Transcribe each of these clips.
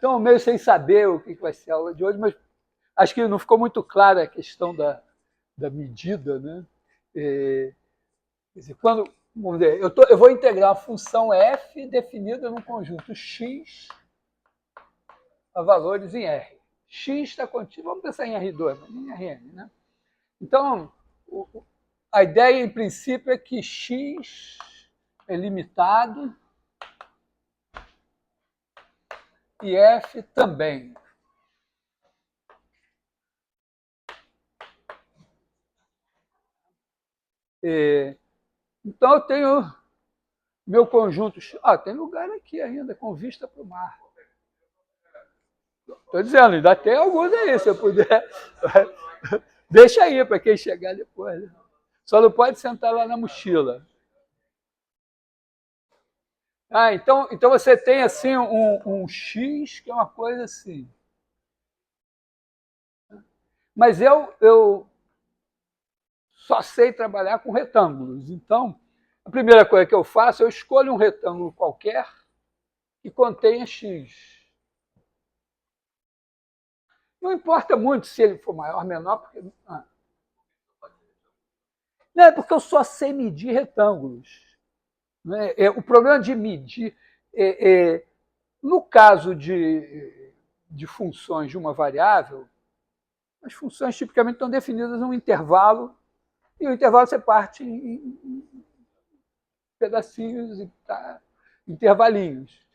Então, meio sem saber o que vai ser a aula de hoje, mas acho que não ficou muito clara a questão da medida, né? Quer dizer, quando, vamos dizer, eu vou integrar a função f definida num conjunto x a valores em R. X está contido, vamos pensar em R2, mas em Rn, né? Então, a ideia, em princípio, é que x é limitado e f também. Então, eu tenho meu conjunto. Tem lugar aqui ainda, com vista para o mar. Estou dizendo, ainda tem alguns aí, se eu puder. Deixa aí para quem chegar depois. Né? Só não pode sentar lá na mochila. Então você tem assim um X, que é uma coisa assim. Mas eu só sei trabalhar com retângulos. Então, a primeira coisa que eu faço, eu escolho um retângulo qualquer que contenha X. Não importa muito se ele for maior ou menor, porque. Não, é porque eu só sei medir retângulos. Né? O problema de medir. No caso de funções de uma variável, as funções tipicamente estão definidas num intervalo, e o intervalo você parte em pedacinhos e intervalinhos.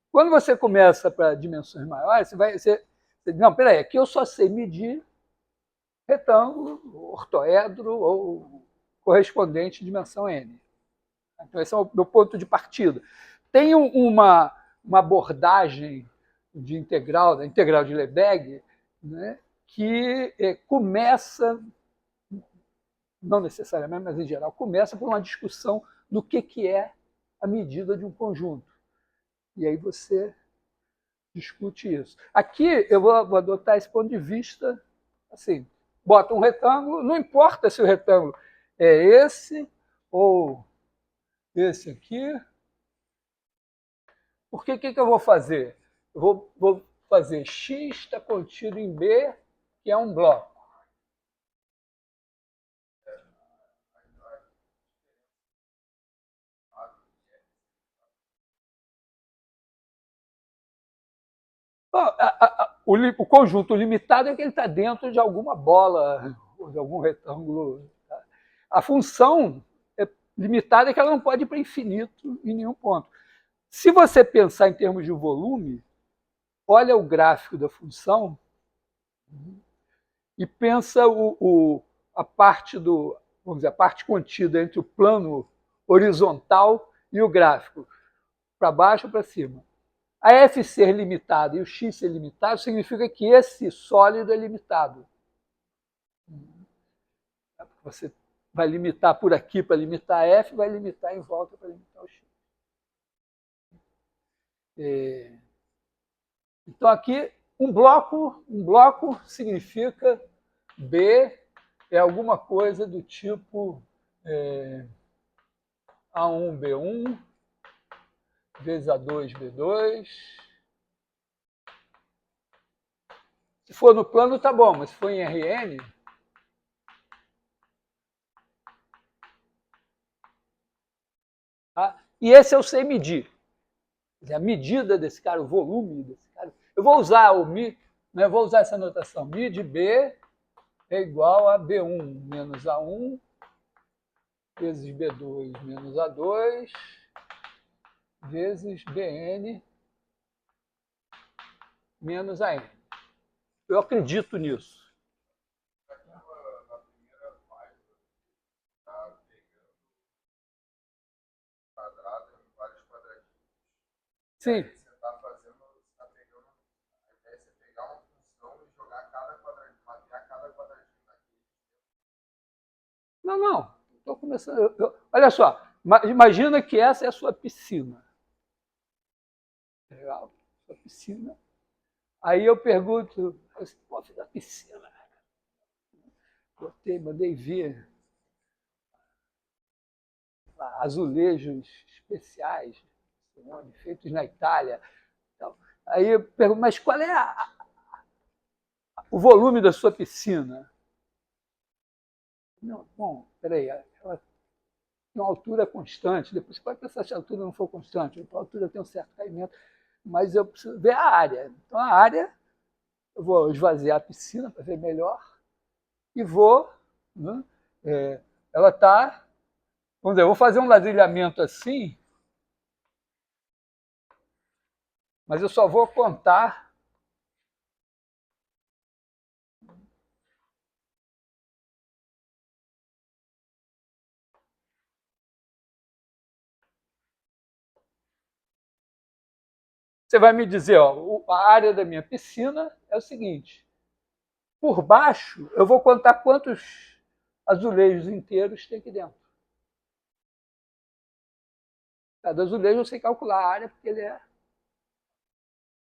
Quando você começa para dimensões maiores, você diz, não, peraí, aqui eu só sei medir retângulo, ortoedro ou correspondente dimensão n. Então, esse é o meu ponto de partida. Tem uma abordagem de integral, da integral de Lebesgue, né, que começa, não necessariamente, mas em geral, começa por uma discussão do que é a medida de um conjunto. E aí você discute isso. Aqui eu vou adotar esse ponto de vista assim, bota um retângulo, não importa se o retângulo é esse ou esse aqui. Porque o que eu vou fazer? Eu vou fazer x está contido em B, que é um bloco. O conjunto limitado é que ele está dentro de alguma bola, ou de algum retângulo. Tá? A função limitada é que ela não pode ir para infinito em nenhum ponto. Se você pensar em termos de volume, olha o gráfico da função e pensa a parte vamos dizer, a parte contida entre o plano horizontal e o gráfico, para baixo ou para cima. A f ser limitada e o x ser limitado significa que esse sólido é limitado. Você vai limitar por aqui para limitar f, vai limitar em volta para limitar o x. Então aqui um bloco significa B é alguma coisa do tipo A1, B1, vezes A2, B2. Se for no plano, tá bom, mas se for em Rn, tá? E esse eu sei medir. A medida desse cara, o volume desse cara. Eu vou usar o mi, né? Eu vou usar essa notação. Mi de B é igual a B1 menos A1 vezes B2 menos A2 vezes Bn menos AM. Eu acredito nisso. Sim. Não. Estou começando. Olha só, imagina que essa é a sua piscina. Legal, sua piscina. Aí eu pergunto, pô, fiz a piscina. Mandei vir azulejos especiais, feitos na Itália. Então, Aí eu pergunto, mas qual é o volume da sua piscina? Não, bom, peraí, ela tem uma altura constante, depois você pode pensar se a altura não for constante, a altura tem um certo caimento, mas eu preciso ver a área. Então a área, eu vou esvaziar a piscina para ver melhor e vou, né, ela está, vamos dizer, eu vou fazer um ladrilhamento assim, mas eu só vou contar você vai me dizer, ó, a área da minha piscina é o seguinte, por baixo eu vou contar quantos azulejos inteiros tem aqui dentro. Cada azulejo eu sei calcular a área porque ele é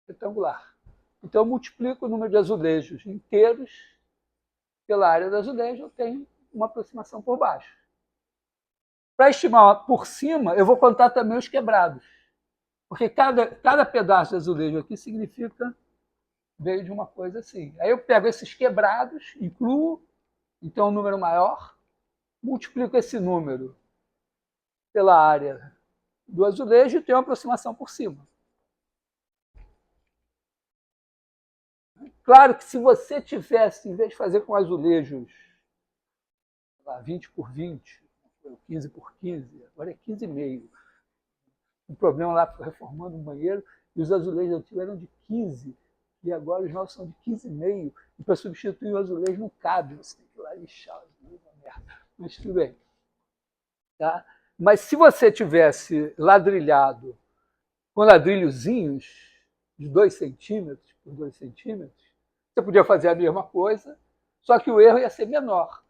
retangular. Então eu multiplico o número de azulejos inteiros pela área do azulejo, eu tenho uma aproximação por baixo. Para estimar por cima, eu vou contar também os quebrados. Porque cada pedaço de azulejo aqui significa veio de uma coisa assim. Aí eu pego esses quebrados, incluo, então um número maior, multiplico esse número pela área do azulejo e tenho uma aproximação por cima. Claro que se você tivesse, em vez de fazer com azulejos 20 por 20, 15 por 15, agora é 15,5. O problema lá foi reformando o banheiro e os azulejos antigos eram de 15 e agora os novos são de 15,5 e para substituir o azulejo não cabe, você tem que ir lá lixar. Mas tudo bem. Tá? Mas se você tivesse ladrilhado com ladrilhozinhos de 2 centímetros por 2 centímetros, você podia fazer a mesma coisa, só que o erro ia ser menor.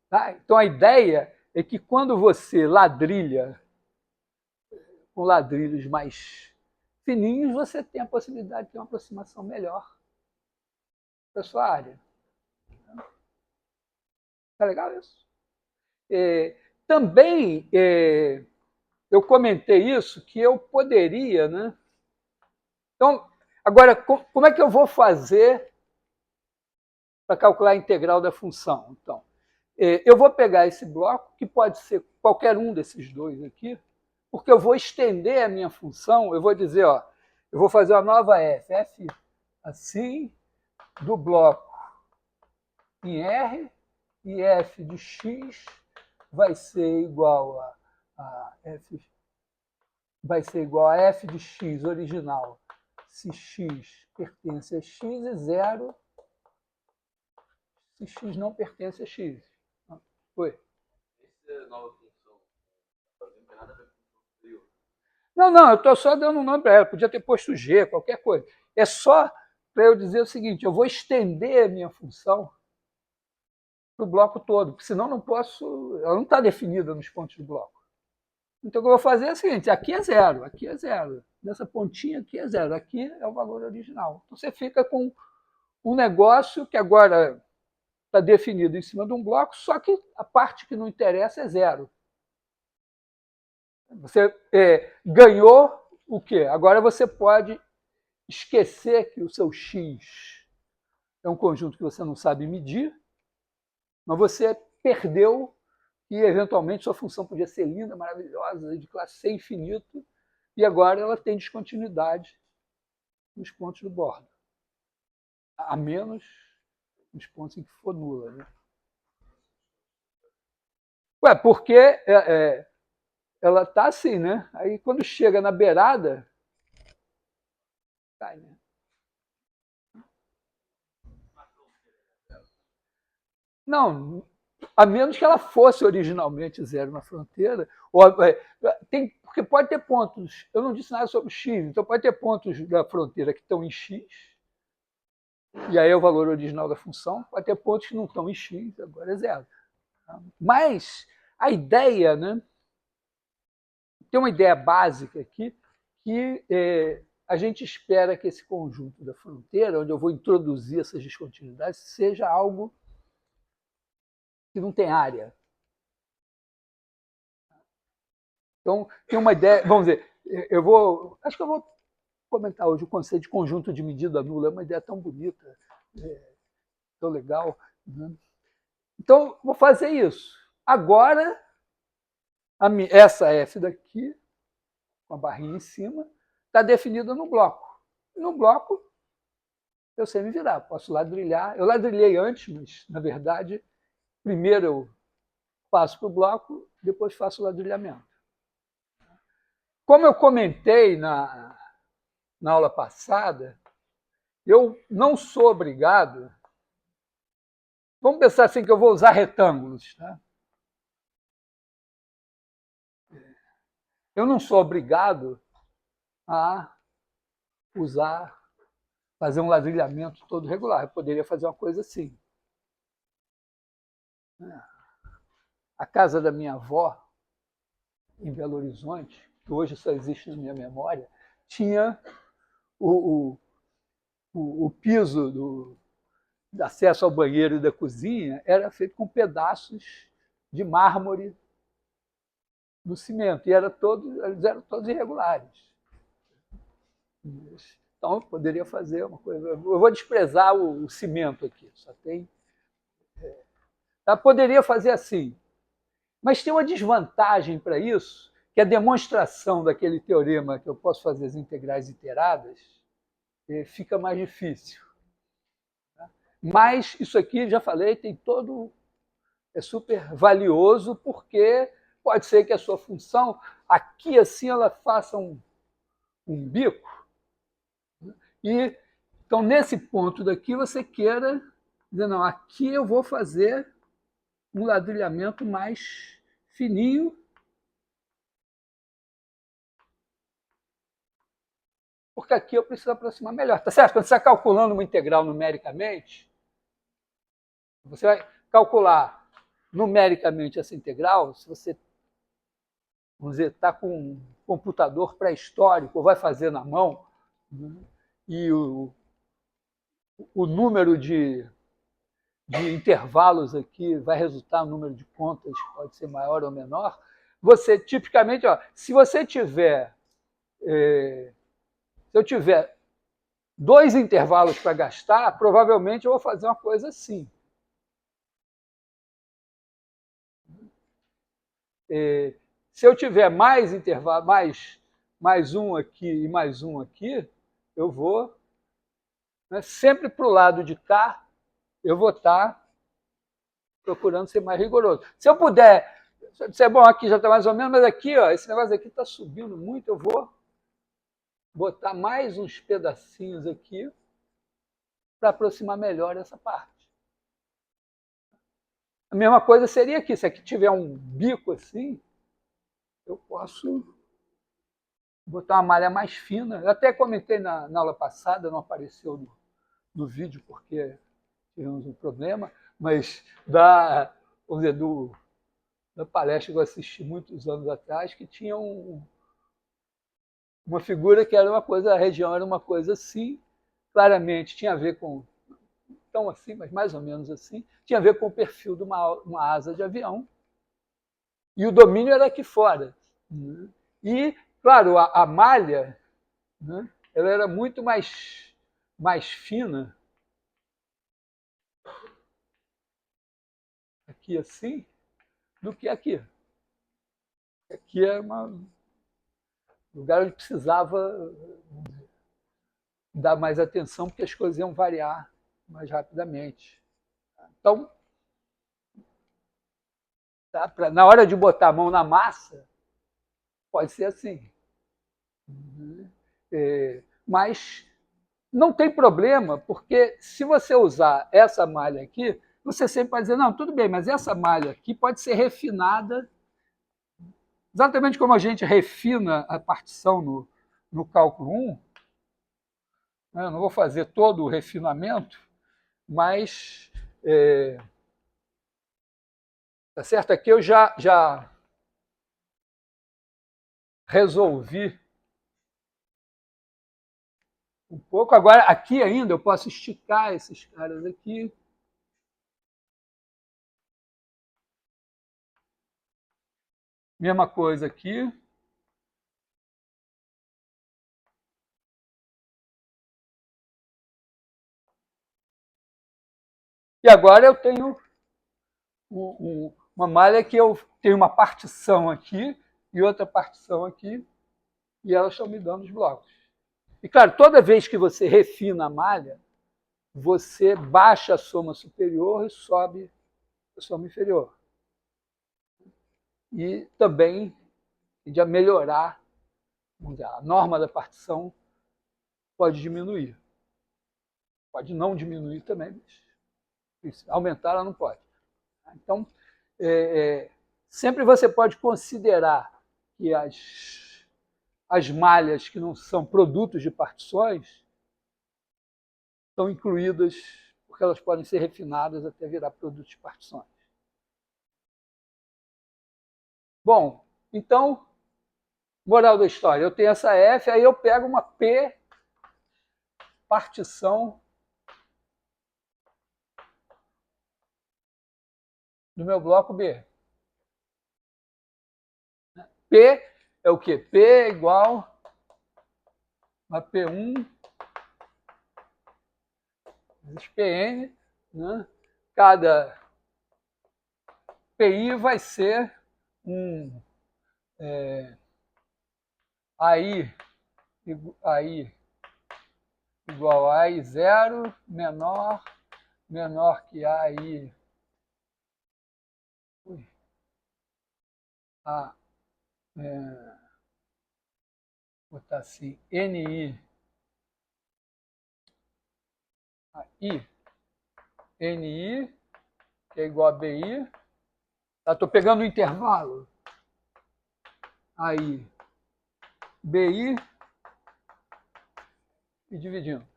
Tá? Então a ideia é que quando você ladrilha com ladrilhos mais fininhos, você tem a possibilidade de ter uma aproximação melhor da sua área. Tá legal isso? Também eu comentei isso, que eu poderia, né? Então, agora, como é que eu vou fazer para calcular a integral da função? Então, eu vou pegar esse bloco, que pode ser qualquer um desses dois aqui, porque eu vou estender a minha função, eu vou dizer, ó, eu vou fazer uma nova f assim, do bloco em R, e f de x vai ser igual a f, vai ser igual a f de x original, se x pertence a x, e 0 se x não pertence a x. Foi. Essa nova função não tem nada a ver com o não, eu estou só dando um nome para ela, podia ter posto g, qualquer coisa. É só para eu dizer o seguinte, eu vou estender a minha função para o bloco todo, porque senão não posso, ela não está definida nos pontos do bloco. Então o que eu vou fazer é o seguinte, aqui é 0, aqui é 0, nessa pontinha aqui é 0, aqui é o valor original. Então você fica com um negócio que agora está definido em cima de um bloco, só que a parte que não interessa é 0. Você ganhou o quê? Agora você pode esquecer que o seu x é um conjunto que você não sabe medir, mas você perdeu e, eventualmente, sua função podia ser linda, maravilhosa, de classe C infinito, e agora ela tem descontinuidade nos pontos do bordo, a menos nos pontos em que for nula. Né? Ué, porque ela está assim, né? Aí quando chega na beirada, cai, né? Não, a menos que ela fosse originalmente 0 na fronteira, porque pode ter pontos, eu não disse nada sobre x, então pode ter pontos da fronteira que estão em x, e aí é o valor original da função, pode ter pontos que não estão em x, agora é 0. Mas a ideia, né, tem uma ideia básica aqui, que a gente espera que esse conjunto da fronteira, onde eu vou introduzir essas descontinuidades, seja algo que não tem área. Então, tem uma ideia, vamos dizer, acho que eu vou comentar hoje o conceito de conjunto de medida nula, é uma ideia tão bonita, tão legal. Né? Então, vou fazer isso. Agora, essa F daqui, com a barrinha em cima, está definida no bloco. No bloco, eu sei me virar, posso ladrilhar. Eu ladrilhei antes, mas, na verdade, primeiro eu passo para o bloco, depois faço o ladrilhamento. Como eu comentei na aula passada, eu não sou obrigado. Vamos pensar assim que eu vou usar retângulos. Tá? Eu não sou obrigado a fazer um ladrilhamento todo regular. Eu poderia fazer uma coisa assim. A casa da minha avó, em Belo Horizonte, que hoje só existe na minha memória, tinha o piso do acesso ao banheiro e da cozinha era feito com pedaços de mármore no cimento, e eles eram todos irregulares. Então, eu poderia fazer uma coisa. Eu vou desprezar o cimento aqui, só tem. Eu poderia fazer assim. Mas tem uma desvantagem para isso, que a demonstração daquele teorema que eu posso fazer as integrais iteradas fica mais difícil. Mas isso aqui, já falei, tem todo. É super valioso, porque pode ser que a sua função, aqui assim, ela faça um bico. E, então, nesse ponto daqui, você queira dizer, não, aqui eu vou fazer um ladrilhamento mais fininho, porque aqui eu preciso aproximar melhor. Tá certo? Quando você está calculando uma integral numericamente, você vai calcular numericamente essa integral, se você, vamos dizer, está com um computador pré-histórico, ou vai fazer na mão, né, e o número de intervalos aqui vai resultar um número de contas que pode ser maior ou menor, você tipicamente, se você tiver, se eu tiver 2 intervalos para gastar, provavelmente eu vou fazer uma coisa assim. Se eu tiver mais intervalo, mais um aqui e mais um aqui, eu vou, né, sempre para o lado de cá, eu vou estar procurando ser mais rigoroso. Se eu puder, se é bom, aqui já está mais ou menos, mas aqui, esse negócio aqui está subindo muito, eu vou botar mais uns pedacinhos aqui para aproximar melhor essa parte. A mesma coisa seria aqui, se aqui tiver um bico assim, eu posso botar uma malha mais fina. Eu até comentei na aula passada, não apareceu no vídeo porque tivemos um problema, mas vamos dizer, da palestra que eu assisti muitos anos atrás, que tinha uma figura que era uma coisa, a região era uma coisa assim, claramente tinha a ver com, tão assim, mas mais ou menos assim, tinha a ver com o perfil de uma asa de avião, e o domínio era aqui fora. Né? E, claro, a malha, né, ela era muito mais fina, aqui assim, do que aqui. Aqui é um lugar onde precisava dar mais atenção, porque as coisas iam variar mais rapidamente. Então, tá, na hora de botar a mão na massa, pode ser assim. Mas não tem problema, porque se você usar essa malha aqui, você sempre pode dizer, não, tudo bem, mas essa malha aqui pode ser refinada, exatamente como a gente refina a partição no cálculo 1, né? Eu não vou fazer todo o refinamento, mas tá certo? Aqui eu já resolvi um pouco. Agora, aqui ainda eu posso esticar esses caras aqui. Mesma coisa aqui. E agora eu tenho uma malha que eu tenho uma partição aqui e outra partição aqui, e elas estão me dando os blocos. E, claro, toda vez que você refina a malha, você baixa a soma superior e sobe a soma inferior. E também tende a melhorar, vamos dizer, a norma da partição pode diminuir. Pode não diminuir também, mas aumentar ela não pode. Então, sempre você pode considerar que as malhas que não são produtos de partições são incluídas, porque elas podem ser refinadas até virar produtos de partições. Bom, então, moral da história, eu tenho essa F, aí eu pego uma P partição do meu bloco B. P é o quê? P é igual a P1 vezes Pn, né? Cada PI vai ser AI igual a AI 0 menor que AI botar assim, NI que é igual a BI. Estou pegando o intervalo. Aí, BI e dividindo.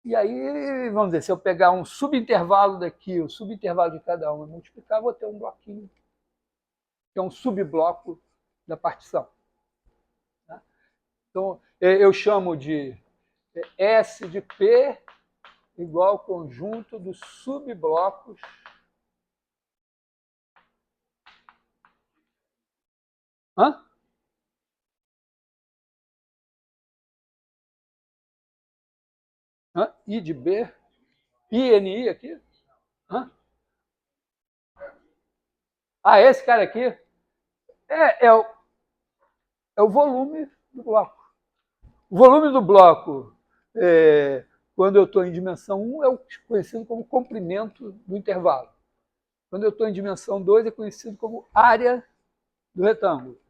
E aí, vamos dizer, se eu pegar um subintervalo daqui, o subintervalo de cada um e multiplicar, vou ter um bloquinho, que é um subbloco da partição. Então, eu chamo de S de P igual ao conjunto dos subblocos I de B, INI aqui? Esse cara aqui é o volume do bloco. O volume do bloco, quando eu estou em dimensão 1, é conhecido como comprimento do intervalo. Quando eu estou em dimensão 2, é conhecido como área do retângulo.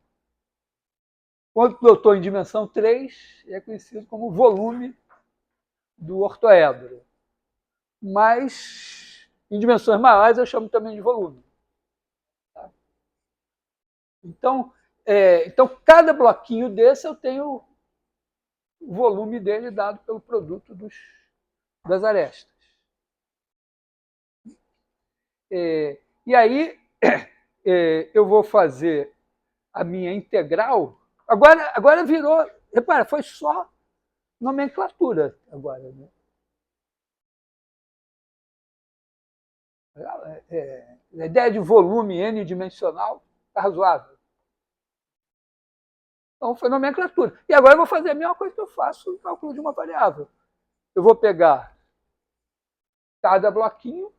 Quando eu estou em dimensão 3, é conhecido como volume do ortoedro. Mas, em dimensões maiores, eu chamo também de volume. Tá? Então, cada bloquinho desse eu tenho o volume dele dado pelo produto das arestas. E aí, eu vou fazer a minha integral. Agora virou, repara, foi só nomenclatura agora, né? A ideia de volume n-dimensional está razoável. Então, foi nomenclatura. E agora eu vou fazer a mesma coisa que eu faço no cálculo de uma variável. Eu vou pegar cada bloquinho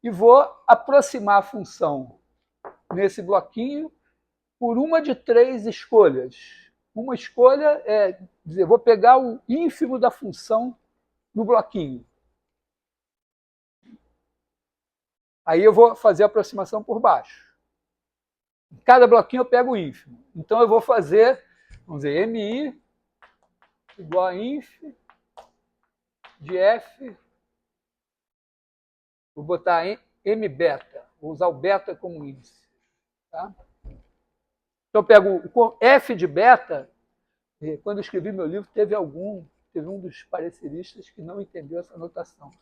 e vou aproximar a função nesse bloquinho por uma de 3 escolhas. Uma escolha é dizer, vou pegar o ínfimo da função no bloquinho. Aí eu vou fazer a aproximação por baixo. Em cada bloquinho eu pego o ínfimo. Então eu vou fazer, vamos dizer, MI igual a inf de F. Vou botar M beta. Vou usar o beta como índice. Tá? Então eu pego F de beta. Quando eu escrevi meu livro, teve um dos pareceristas que não entendeu essa notação.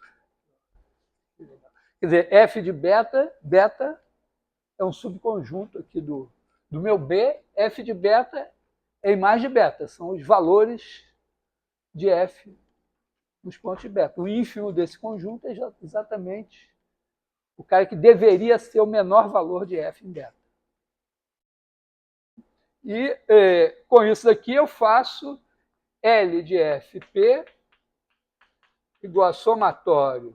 Quer dizer, F de beta é um subconjunto aqui do meu B. F de beta é a imagem de beta, são os valores de F nos pontos de beta. O ínfimo desse conjunto é exatamente o cara que deveria ser o menor valor de F em beta. E com isso daqui eu faço L de FP igual a somatório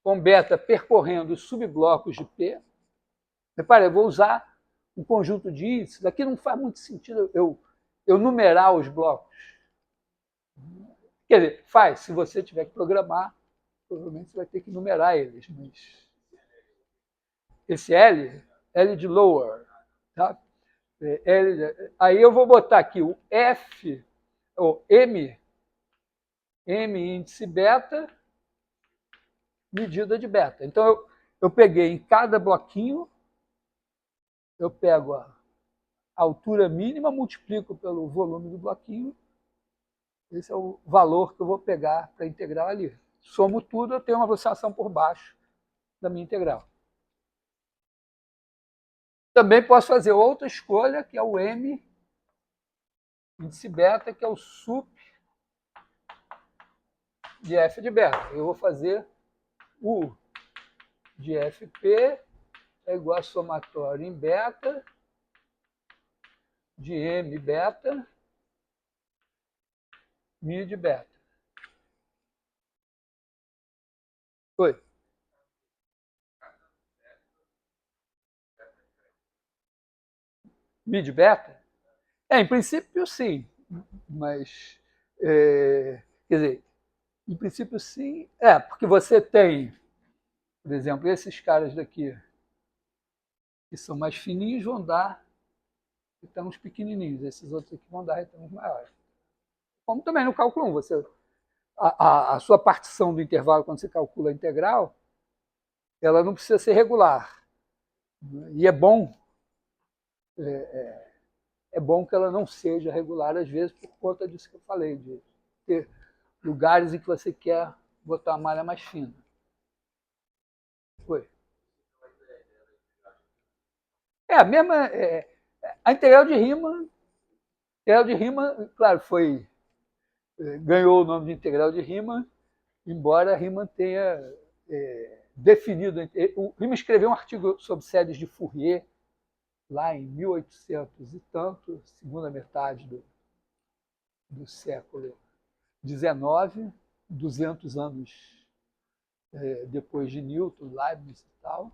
com beta percorrendo os subblocos de P. Repare, eu vou usar um conjunto de índices. Aqui não faz muito sentido eu numerar os blocos. Quer dizer, faz. Se você tiver que programar, provavelmente você vai ter que numerar eles. Mas esse L de lower, tá? Aí eu vou botar aqui o F, ou M índice beta, medida de beta. Então, eu peguei em cada bloquinho, eu pego a altura mínima, multiplico pelo volume do bloquinho, esse é o valor que eu vou pegar para a integral ali. Somo tudo, eu tenho uma aproximação por baixo da minha integral. Também posso fazer outra escolha, que é o M índice beta, que é o sup de f de beta. Eu vou fazer U de fp é igual a somatório em beta de m beta mi de beta. Oi. Mi de beta? Em princípio, sim. Mas, quer dizer, em princípio, sim. Porque você tem, por exemplo, esses caras daqui, que são mais fininhos, vão dar retângulos pequenininhos. Esses outros aqui vão dar retângulos maiores. Como também no cálculo 1, a sua partição do intervalo, quando você calcula a integral, ela não precisa ser regular. E é bom que ela não seja regular, às vezes, por conta disso que eu falei, de ter lugares em que você quer botar uma malha mais fina. Foi. A mesma. A integral de Riemann, claro, ganhou o nome de integral de Riemann, embora Riemann tenha definido. O Riemann escreveu um artigo sobre séries de Fourier lá em 1800 e tanto, segunda metade do século XIX, 200 anos depois de Newton, Leibniz e tal.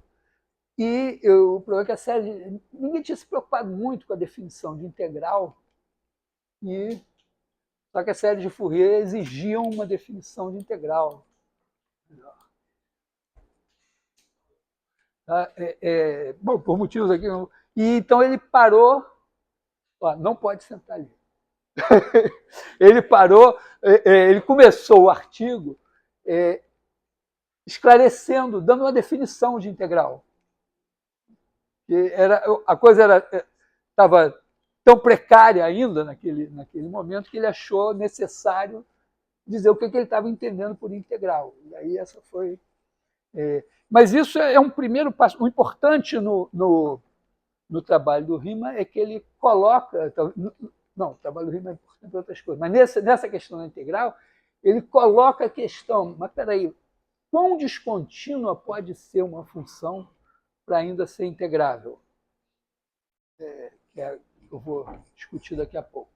E o problema é que a série, ninguém tinha se preocupado muito com a definição de integral, só que a série de Fourier exigia uma definição de integral. Bom, por motivos aqui. E então ele parou, não pode sentar ali. Ele parou, ele começou o artigo esclarecendo, dando uma definição de integral. A coisa estava tão precária ainda naquele momento que ele achou necessário dizer o que ele estava entendendo por integral. E aí essa foi. Mas isso é um primeiro passo. O importante no trabalho do Riemann é que ele coloca. Não, o trabalho do Riemann é importante para outras coisas, mas nessa questão da integral, ele coloca a questão, mas peraí, quão descontínua pode ser uma função para ainda ser integrável? Eu vou discutir daqui a pouco.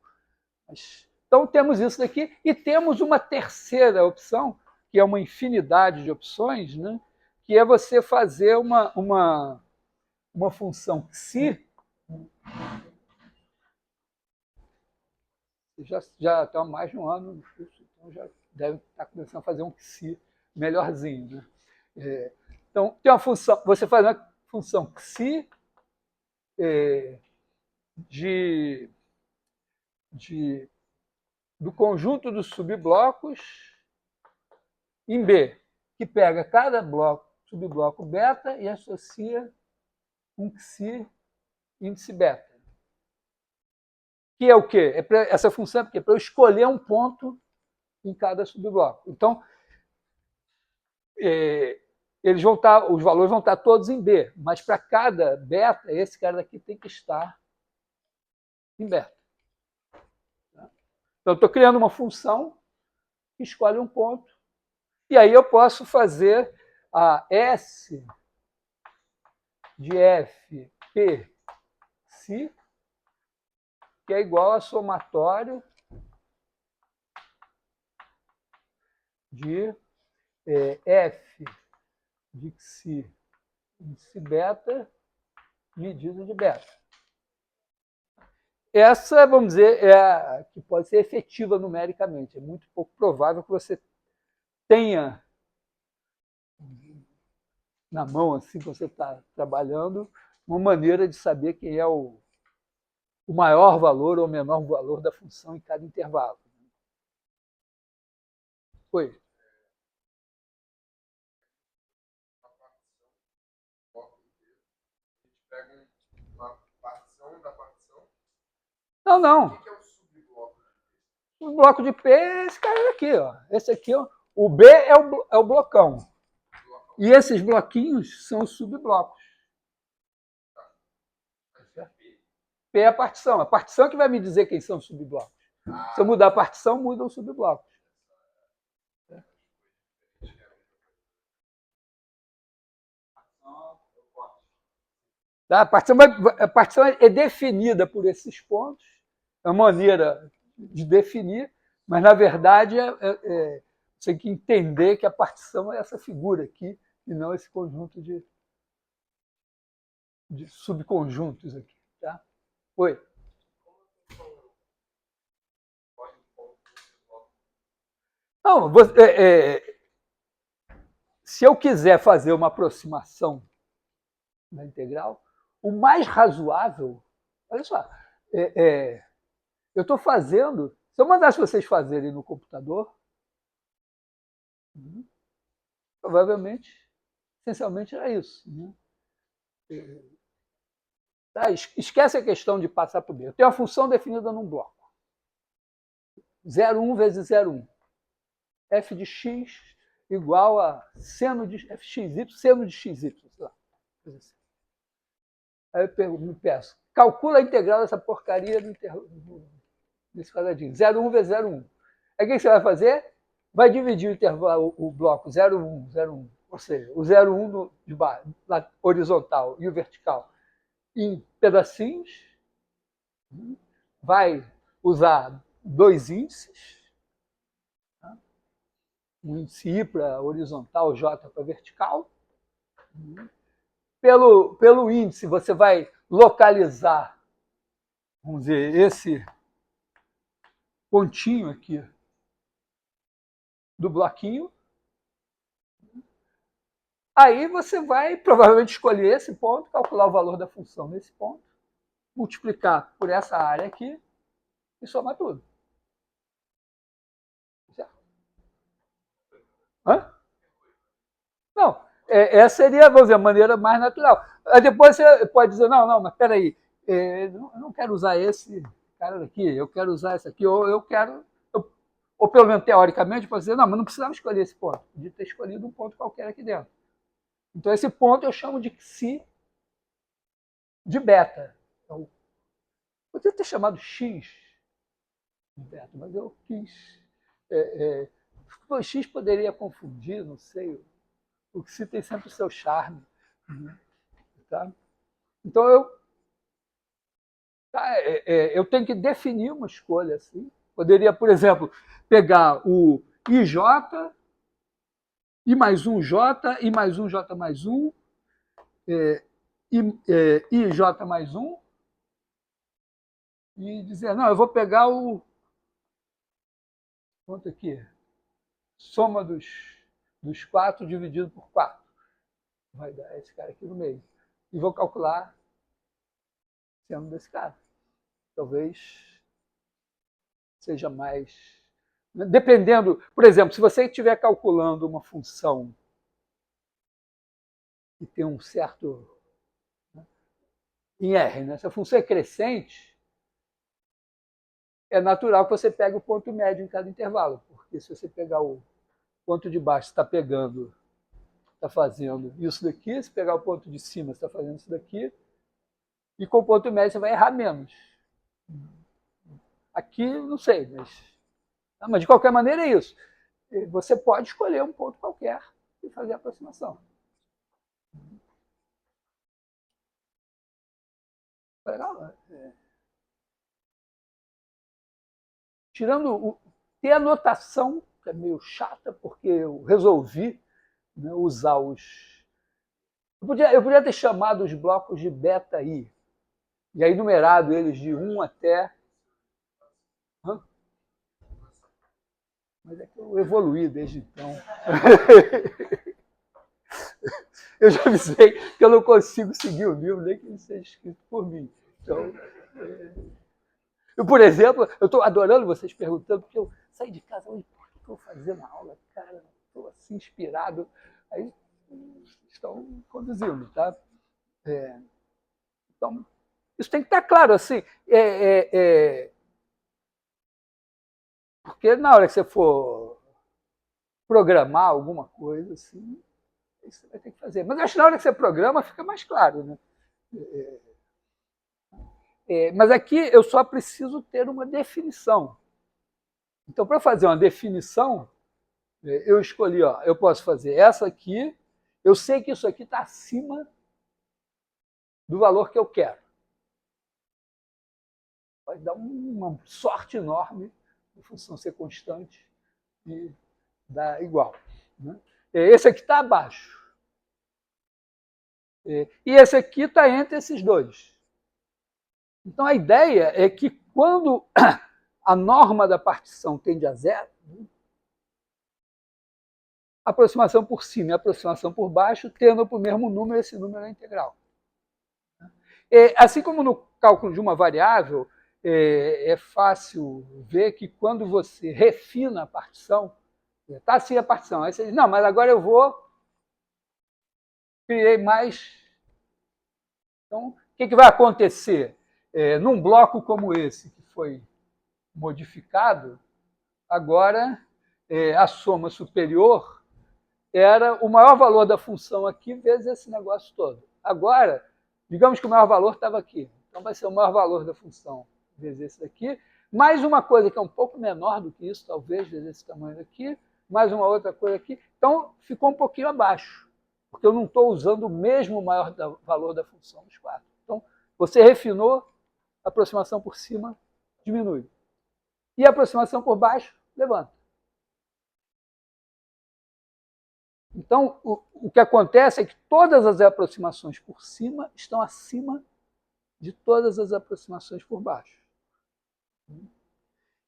Então temos isso daqui, e temos uma terceira opção, que é uma infinidade de opções, né? Que é você fazer uma função psi. Já está há mais de um ano no curso, então já deve estar começando a fazer um psi melhorzinho. Né? Então, tem uma função, você faz uma função psi do conjunto dos subblocos em B, que pega cada subbloco beta e associa um psi índice beta. Que é o quê? Essa função é para eu escolher um ponto em cada subbloco. Então, os valores vão estar todos em B, mas para cada beta, esse cara daqui tem que estar em beta. Então, eu estou criando uma função que escolhe um ponto, e aí eu posso fazer a S de F, P, psi, que é igual a somatório de F de Xi índice beta medido de beta. Essa, vamos dizer, é a que pode ser efetiva numericamente. É muito pouco provável que você tenha na mão, assim que você está trabalhando, uma maneira de saber quem é o maior valor ou o menor valor da função em cada intervalo. Oi. Não, não. O que é o subbloco? O bloco de P é esse cara aqui, ó. Esse aqui, ó. O B é o blocão. E esses bloquinhos são os subblocos. P é a partição. A partição que vai me dizer quem são os subblocos. Se eu mudar a partição, muda o subbloco. A partição é definida por esses pontos, é uma maneira de definir, mas, na verdade, você tem que entender que a partição é essa figura aqui, e não esse conjunto de subconjuntos aqui. Tá? Oi. Não, se eu quiser fazer uma aproximação da integral, o mais razoável, olha só, eu estou fazendo, se eu mandasse vocês fazerem no computador, provavelmente, essencialmente era isso. Né? Tá? Esquece a questão de passar por B. Eu tenho uma função definida num bloco. 0,1 vezes 0,1. F de x igual a seno de fxy, seno de xy. Sei lá. Aí eu me peço, calcula a integral dessa porcaria desse quadradinho. 0,1 vezes 0,1. Aí o que você vai fazer? Vai dividir o intervalo, o bloco 0,1, 0,1. Ou seja, o 0,1 de baixo, horizontal e o vertical em pedacinhos. Vai usar dois índices. Um índice I para horizontal, J para vertical. Pelo índice, você vai localizar, vamos dizer, esse pontinho aqui do bloquinho. Aí você vai provavelmente escolher esse ponto, calcular o valor da função nesse ponto, multiplicar por essa área aqui e somar tudo. Certo? Hã? Não, essa seria, vamos dizer, a maneira mais natural. Aí depois você pode dizer, não, mas peraí, eu não quero usar esse cara daqui, eu quero usar esse aqui, ou eu quero, ou pelo menos teoricamente, pode dizer, não, mas não precisava escolher esse ponto, podia ter escolhido um ponto qualquer aqui dentro. Então esse ponto eu chamo de xi de beta. Então, podia ter chamado x de beta, mas eu quis. O x poderia confundir, não sei, o xi tem sempre o seu charme. Né? Tá? Então eu tenho que definir uma escolha assim. Poderia, por exemplo, pegar o IJ, I mais um J, I mais um J mais um, IJ mais um, e dizer, não, eu vou pegar o. Quanto aqui? Soma dos 4 dividido por 4. Vai dar esse cara aqui no meio. E vou calcular seno desse cara. Talvez seja mais. Dependendo, por exemplo, se você estiver calculando uma função que tem um certo. Em R, né? Se a função é crescente, é natural que você pegue o ponto médio em cada intervalo, porque se você pegar o ponto de baixo, está pegando, está fazendo isso daqui, se pegar o ponto de cima, você está fazendo isso daqui, e com o ponto médio você vai errar menos. Aqui, não sei, mas de qualquer maneira é isso. Você pode escolher um ponto qualquer e fazer a aproximação. Legal? Tirando ter a notação, que é meio chata, porque eu resolvi, né, usar os... Eu podia ter chamado os blocos de beta I, e aí numerado eles de 1 até... Mas é que eu evoluí desde então. Eu já avisei que eu não consigo seguir o livro, nem que ele seja escrito por mim. Então, eu, por exemplo, eu estou adorando vocês perguntando, porque eu saí de casa hoje, o que eu vou fazer na aula? Cara, estou assim inspirado. Aí estão conduzindo, tá? Então, isso tem que estar claro, assim. Porque na hora que você for programar alguma coisa, assim, isso você vai ter que fazer. Mas acho que na hora que você programa fica mais claro, né? Mas aqui eu só preciso ter uma definição. Então, para fazer uma definição, eu escolhi, ó, eu posso fazer essa aqui, eu sei que isso aqui está acima do valor que eu quero. Vai dar uma sorte enorme a função ser constante e dar igual. Né? Esse aqui está abaixo. E esse aqui está entre esses dois. Então, a ideia é que quando a norma da partição tende a zero, a aproximação por cima e a aproximação por baixo tendam para o mesmo número, esse número é integral. Assim como no cálculo de uma variável, é fácil ver que quando você refina a partição, está assim a partição, aí você diz, não, mas agora eu vou criar mais. Então, o que vai acontecer? Num bloco como esse, que foi modificado, agora a soma superior era o maior valor da função aqui vezes esse negócio todo. Agora, digamos que o maior valor estava aqui. Então vai ser o maior valor da função vezes esse daqui. Mais uma coisa que é um pouco menor do que isso, talvez, vezes esse tamanho aqui. Mais uma outra coisa aqui. Então ficou um pouquinho abaixo, porque eu não estou usando o mesmo maior valor da função dos quatro. Então, você refinou, a aproximação por cima diminui. E a aproximação por baixo levanta. Então, o que acontece é que todas as aproximações por cima estão acima de todas as aproximações por baixo.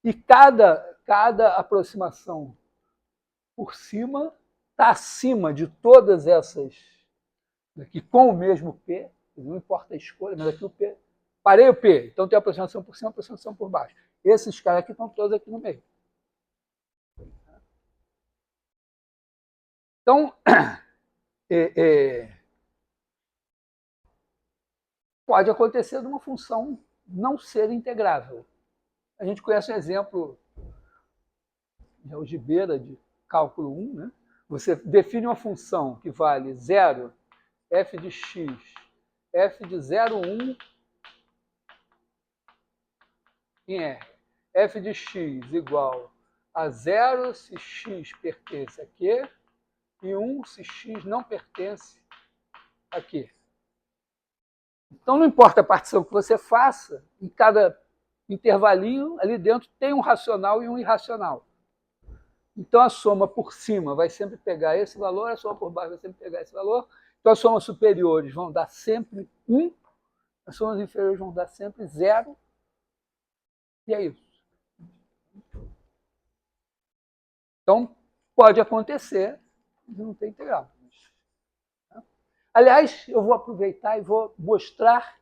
E cada aproximação por cima está acima de todas essas aqui com o mesmo P, não importa a escolha, mas aqui o P. Parei o P, então tem a aproximação por cima e a aproximação por baixo. Esses caras aqui estão todos aqui no meio. Então, pode acontecer de uma função não ser integrável. A gente conhece um exemplo de algebeira de cálculo 1, né? Você define uma função que vale 0, f de x, f de 0, 1 em R. F de x igual a 0 se x pertence a Q e 1 se x não pertence a Q. Então, não importa a partição que você faça, em cada intervalinho, ali dentro, tem um racional e um irracional. Então, a soma por cima vai sempre pegar esse valor, a soma por baixo vai sempre pegar esse valor. Então, as somas superiores vão dar sempre 1, as somas inferiores vão dar sempre 0, e é isso. Então, pode acontecer de não ter integral. Aliás, eu vou aproveitar e vou mostrar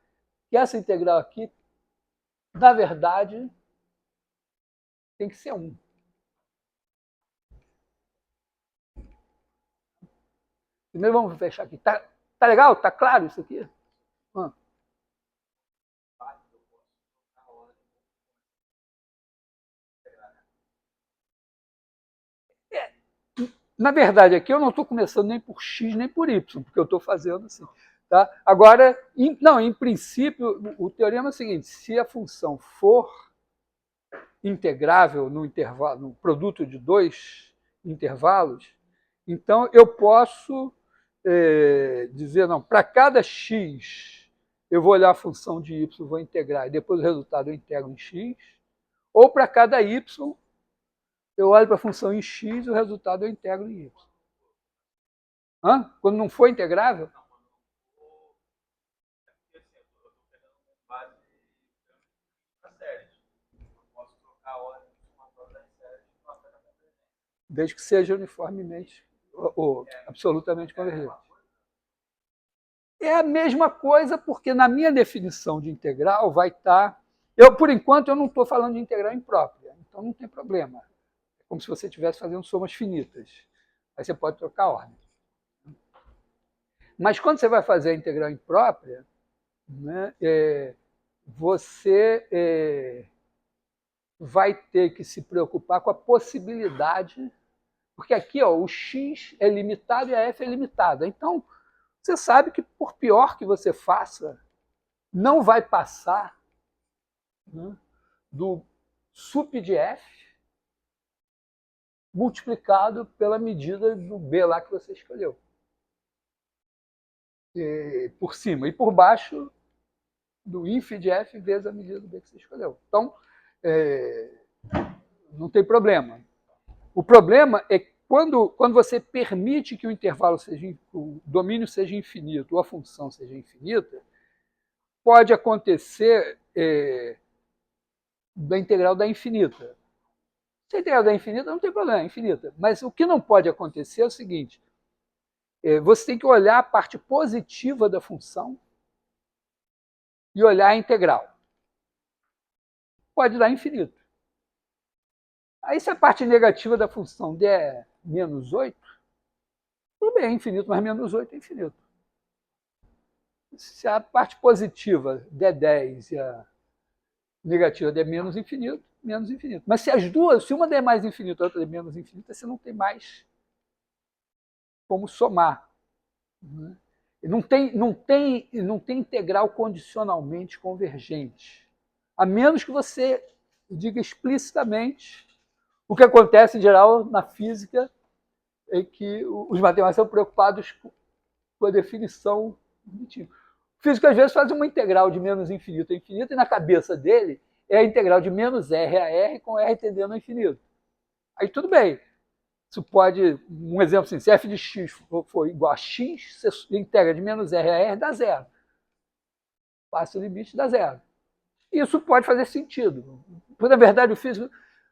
que essa integral aqui, na verdade, tem que ser 1. Primeiro vamos fechar aqui. Tá legal? Tá claro isso aqui? Na verdade, aqui eu não estou começando nem por x nem por y, porque eu estou fazendo assim. Tá? Agora, em princípio, o teorema é o seguinte: se a função for integrável no intervalo, no produto de dois intervalos, então eu posso dizer, não, para cada x eu vou olhar a função de y, vou integrar, e depois o resultado eu integro em x, ou para cada y Eu olho para a função em x e o resultado eu integro em y. Quando não for integrável? Desde que seja uniformemente ou absolutamente convergente. É a mesma coisa, porque na minha definição de integral vai estar... por enquanto, eu não estou falando de integral imprópria, então não tem problema. É como se você estivesse fazendo somas finitas. Aí você pode trocar a ordem. Mas quando você vai fazer a integral imprópria, né, você vai ter que se preocupar com a possibilidade, porque aqui o x é limitado e a f é limitada. Então, você sabe que, por pior que você faça, não vai passar, né, do sup de f multiplicado pela medida do b lá que você escolheu. Por cima. E por baixo, do inf de f vezes a medida do b que você escolheu. Então, não tem problema. O problema é quando você permite que o intervalo seja, o domínio seja infinito ou a função seja infinita, pode acontecer da integral da infinita. Se a integral da infinita, não tem problema, é infinita. Mas o que não pode acontecer é o seguinte: você tem que olhar a parte positiva da função e olhar a integral. Pode dar infinito. Aí, se a parte negativa da função der menos 8, tudo bem, é infinito, mas menos 8 é infinito. Se a parte positiva der 10 e a negativa der menos infinito, menos infinito. Mas se as duas, se uma der mais infinito e a outra der menos infinito, você não tem mais como somar. Né? Não tem integral condicionalmente convergente. A menos que você diga explicitamente o que acontece em geral na física, é que os matemáticos são preocupados com a definição primitiva. O físico às vezes faz uma integral de menos infinito a infinito e na cabeça dele é a integral de menos r a r com r tendendo ao infinito. Aí tudo bem. Isso pode, um exemplo assim, se f de x for igual a x, você integra de menos r a r, dá zero. Passa o limite, dá zero. Isso pode fazer sentido. Porque, na verdade, o físico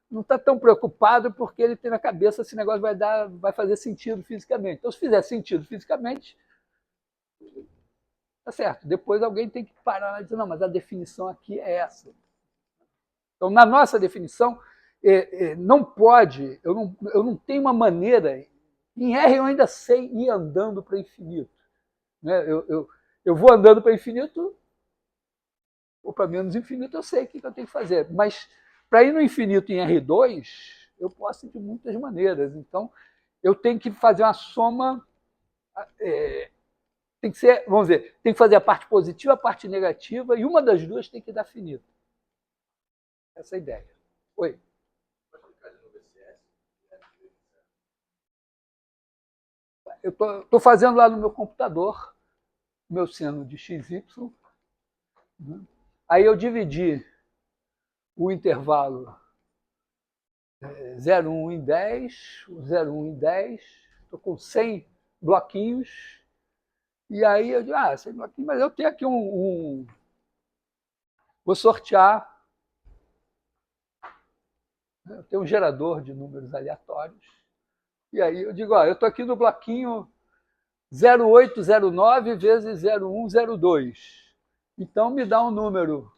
não está tão preocupado porque ele tem na cabeça esse negócio vai fazer sentido fisicamente. Então, se fizer sentido fisicamente, tá certo. Depois alguém tem que parar e dizer, não, mas a definição aqui é essa. Então, na nossa definição, não pode, eu não tenho uma maneira, em R eu ainda sei ir andando para infinito. Né? Eu vou andando para infinito, ou para menos infinito, eu sei o que eu tenho que fazer. Mas para ir no infinito em R2, eu posso ir de muitas maneiras. Então, eu tenho que fazer uma soma, tem que ser, vamos dizer, tem que fazer a parte positiva, a parte negativa, e uma das duas tem que dar finito. Essa é a ideia. Oi. Eu estou fazendo lá no meu computador, meu seno de XY. Né? Aí eu dividi o intervalo 0,1 em 10, 0,1 em 10, estou com 100 bloquinhos, e aí eu digo, 100 bloquinhos, mas eu tenho aqui vou sortear, eu tenho um gerador de números aleatórios, e aí eu digo, eu estou aqui no bloquinho 0809 vezes 0102, então me dá um número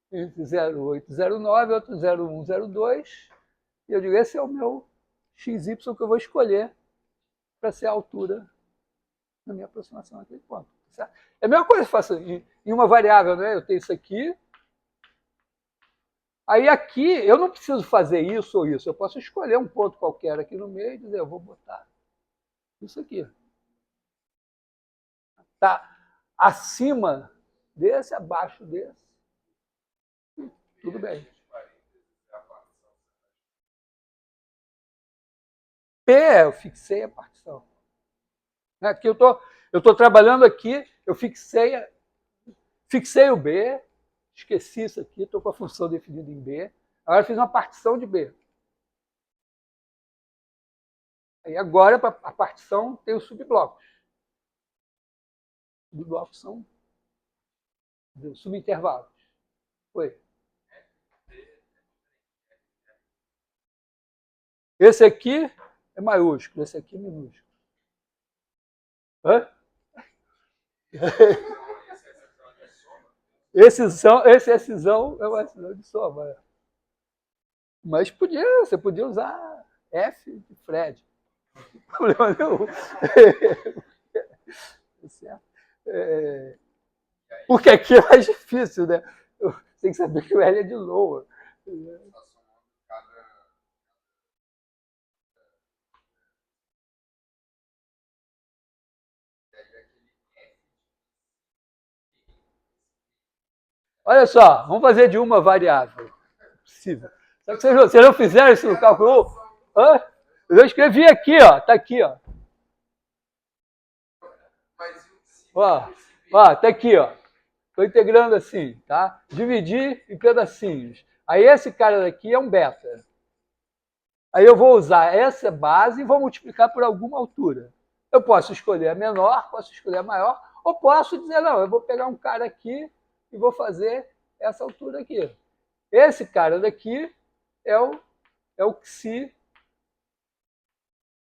entre 0809 e outro 0102, e eu digo, esse é o meu XY que eu vou escolher para ser a altura da minha aproximação naquele ponto. Certo? É a mesma coisa que eu faço em uma variável, né? Eu tenho isso aqui. Aí aqui eu não preciso fazer isso ou isso. Eu posso escolher um ponto qualquer aqui no meio e dizer, eu vou botar isso aqui. Está acima desse, abaixo desse. Tudo bem. P, eu fixei a partição. Aqui eu estou trabalhando aqui, eu fixei o B, esqueci isso aqui, estou com a função definida em B, agora fiz uma partição de B. Aí agora, a partição tem os subblocos. Os subblocos são subintervalos. Foi. Esse aqui é maiúsculo, esse aqui é minúsculo. Hã? Esse Szão é o Szão de soma. Mas você podia usar F de Fred. Não tem problema nenhum. Porque aqui é mais difícil, né? Tem que saber que o L é de Lower. Olha só, vamos fazer de uma variável. Possível. Só que vocês não fizeram esse cálculo? Hã? Eu escrevi aqui, ó. Tá aqui, ó. Ó, tá aqui, ó. Estou integrando assim, tá? Dividir em pedacinhos. Aí esse cara daqui é um beta. Aí eu vou usar essa base e vou multiplicar por alguma altura. Eu posso escolher a menor, posso escolher a maior, ou posso dizer, não, eu vou pegar um cara aqui e vou fazer essa altura aqui. Esse cara daqui é o Xi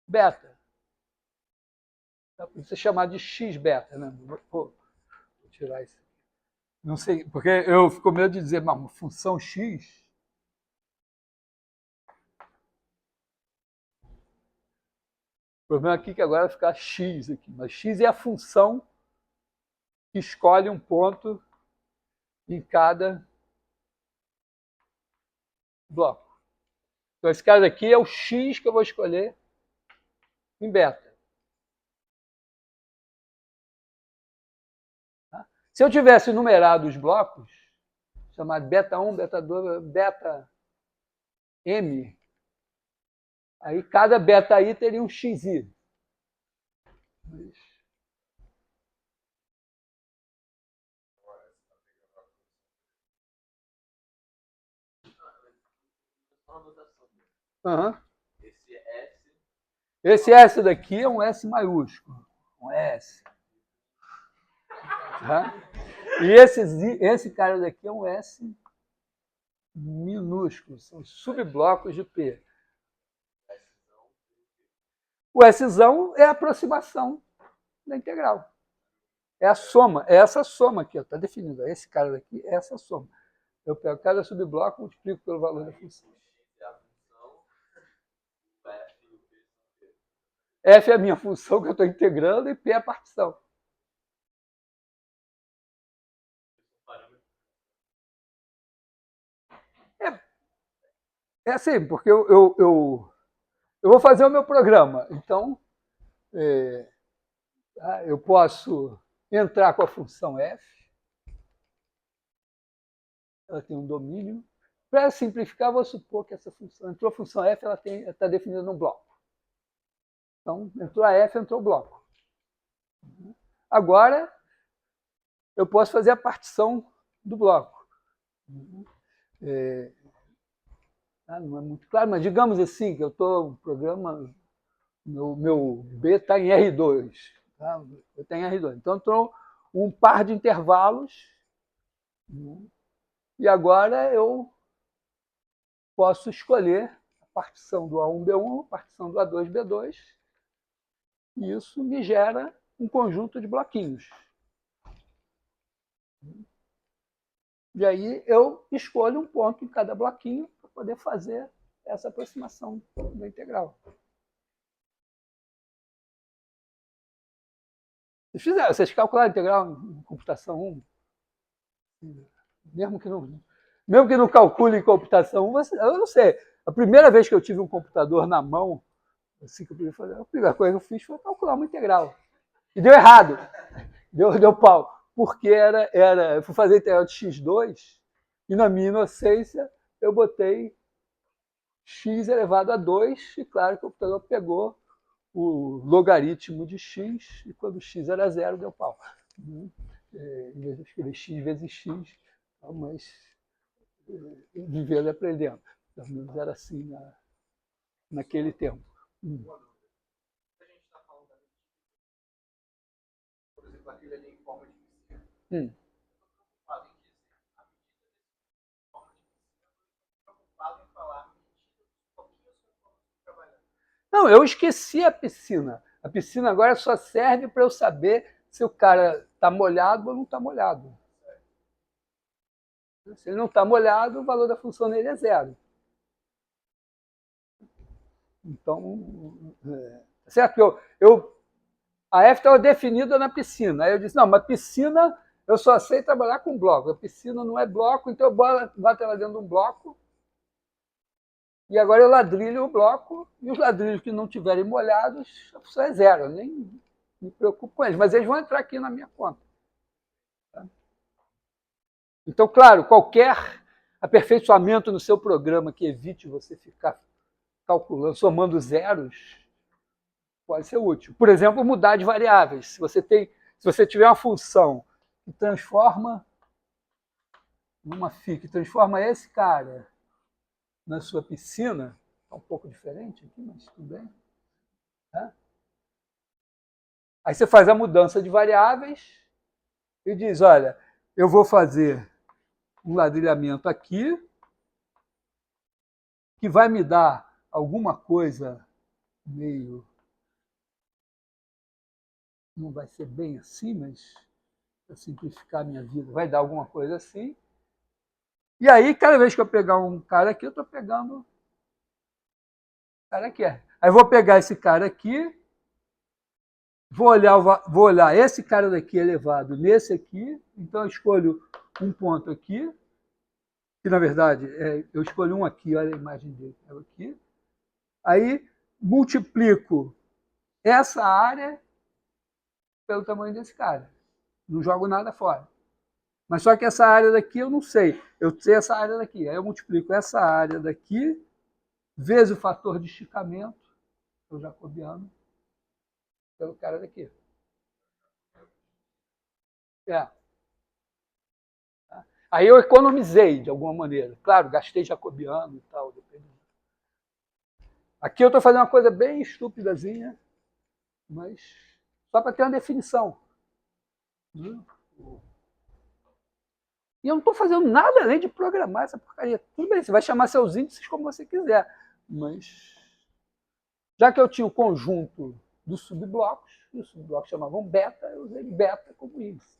beta. Isso é chamado de X beta, né? Vou tirar isso. Não sei, porque eu fico com medo de dizer, uma função X. O problema aqui é que agora vai ficar X aqui. Mas X é a função que escolhe um ponto em cada bloco. Então, esse cara aqui é o X que eu vou escolher em beta. Tá? Se eu tivesse numerado os blocos, chamado beta 1, beta 2, beta M, aí cada beta I teria um XI. Uhum. Esse S daqui é um S maiúsculo. Um S. Tá? E esse cara daqui é um S minúsculo. São subblocos de P. O Szão é a aproximação da integral. É a soma, é essa soma aqui, está definido. Esse cara daqui é essa soma. Eu pego cada subbloco e multiplico pelo valor da função. F é a minha função que eu estou integrando e P é a partição. É assim, porque eu vou fazer o meu programa. Então, eu posso entrar com a função F. Ela tem um domínio. Para simplificar, vou supor que essa função, entrou a função F, ela está definida num bloco. Então, entrou a F, entrou o bloco. Agora, eu posso fazer a partição do bloco. Não é muito claro, mas digamos assim, que eu estou no programa, meu B está em R2. Tá? Eu tenho R2. Então, estou um par de intervalos. E agora eu posso escolher a partição do A1, B1, a partição do A2, B2. E isso me gera um conjunto de bloquinhos. E aí eu escolho um ponto em cada bloquinho para poder fazer essa aproximação da integral. Vocês calcularam a integral em computação 1? Mesmo que não calcule em computação 1, eu não sei. A primeira vez que eu tive um computador na mão, assim que eu podia fazer, a primeira coisa que eu fiz foi calcular uma integral. E deu errado. Deu pau. Porque eu fui fazer a integral de x2 e na minha inocência eu botei x elevado a 2 e claro que o computador pegou o logaritmo de x e quando x era 0 deu pau. Em vez de escrever x vezes x, mas vivendo e aprendendo. Pelo menos era assim naquele tempo. aquele ali em forma de piscina. Hum. Não, eu esqueci a piscina. A piscina agora só serve para eu saber se o cara está molhado ou não está molhado. Se ele não está molhado, o valor da função dele é zero. Então, certo? A F estava definida na piscina. Aí eu disse, não, mas piscina eu só sei trabalhar com bloco. A piscina não é bloco, então eu boto ela dentro de um bloco. E agora eu ladrilho o bloco, e os ladrilhos que não estiverem molhados, a função é zero. Eu nem me preocupo com eles, mas eles vão entrar aqui na minha conta. Tá? Então, claro, qualquer aperfeiçoamento no seu programa que evite você ficar calculando, somando zeros, pode ser útil. Por exemplo, mudar de variáveis. Se você tiver uma função que transforma numa phi, que transforma esse cara na sua piscina, é um pouco diferente aqui, mas tudo bem. Tá? Aí você faz a mudança de variáveis e diz, olha, eu vou fazer um ladrilhamento aqui que vai me dar alguma coisa meio... Não vai ser bem assim, mas para simplificar a minha vida, vai dar alguma coisa assim. E aí, cada vez que eu pegar um cara aqui, eu estou pegando o cara aqui. Aí eu vou pegar esse cara aqui, vou olhar esse cara daqui elevado nesse aqui, então eu escolho um ponto aqui, que na verdade eu escolho um aqui, olha a imagem dele, aqui. Aí multiplico essa área pelo tamanho desse cara. Não jogo nada fora. Mas só que essa área daqui eu não sei. Eu sei essa área daqui. Aí eu multiplico essa área daqui vezes o fator de esticamento, o jacobiano, pelo cara daqui. Aí eu economizei de alguma maneira. Claro, gastei jacobiano e tal. Dependendo. Aqui eu estou fazendo uma coisa bem estúpidazinha, mas só para ter uma definição. E eu não estou fazendo nada além de programar essa porcaria. Tudo bem, você vai chamar seus índices como você quiser, mas já que eu tinha o conjunto dos subblocos, e os subblocos chamavam beta, eu usei beta como índice.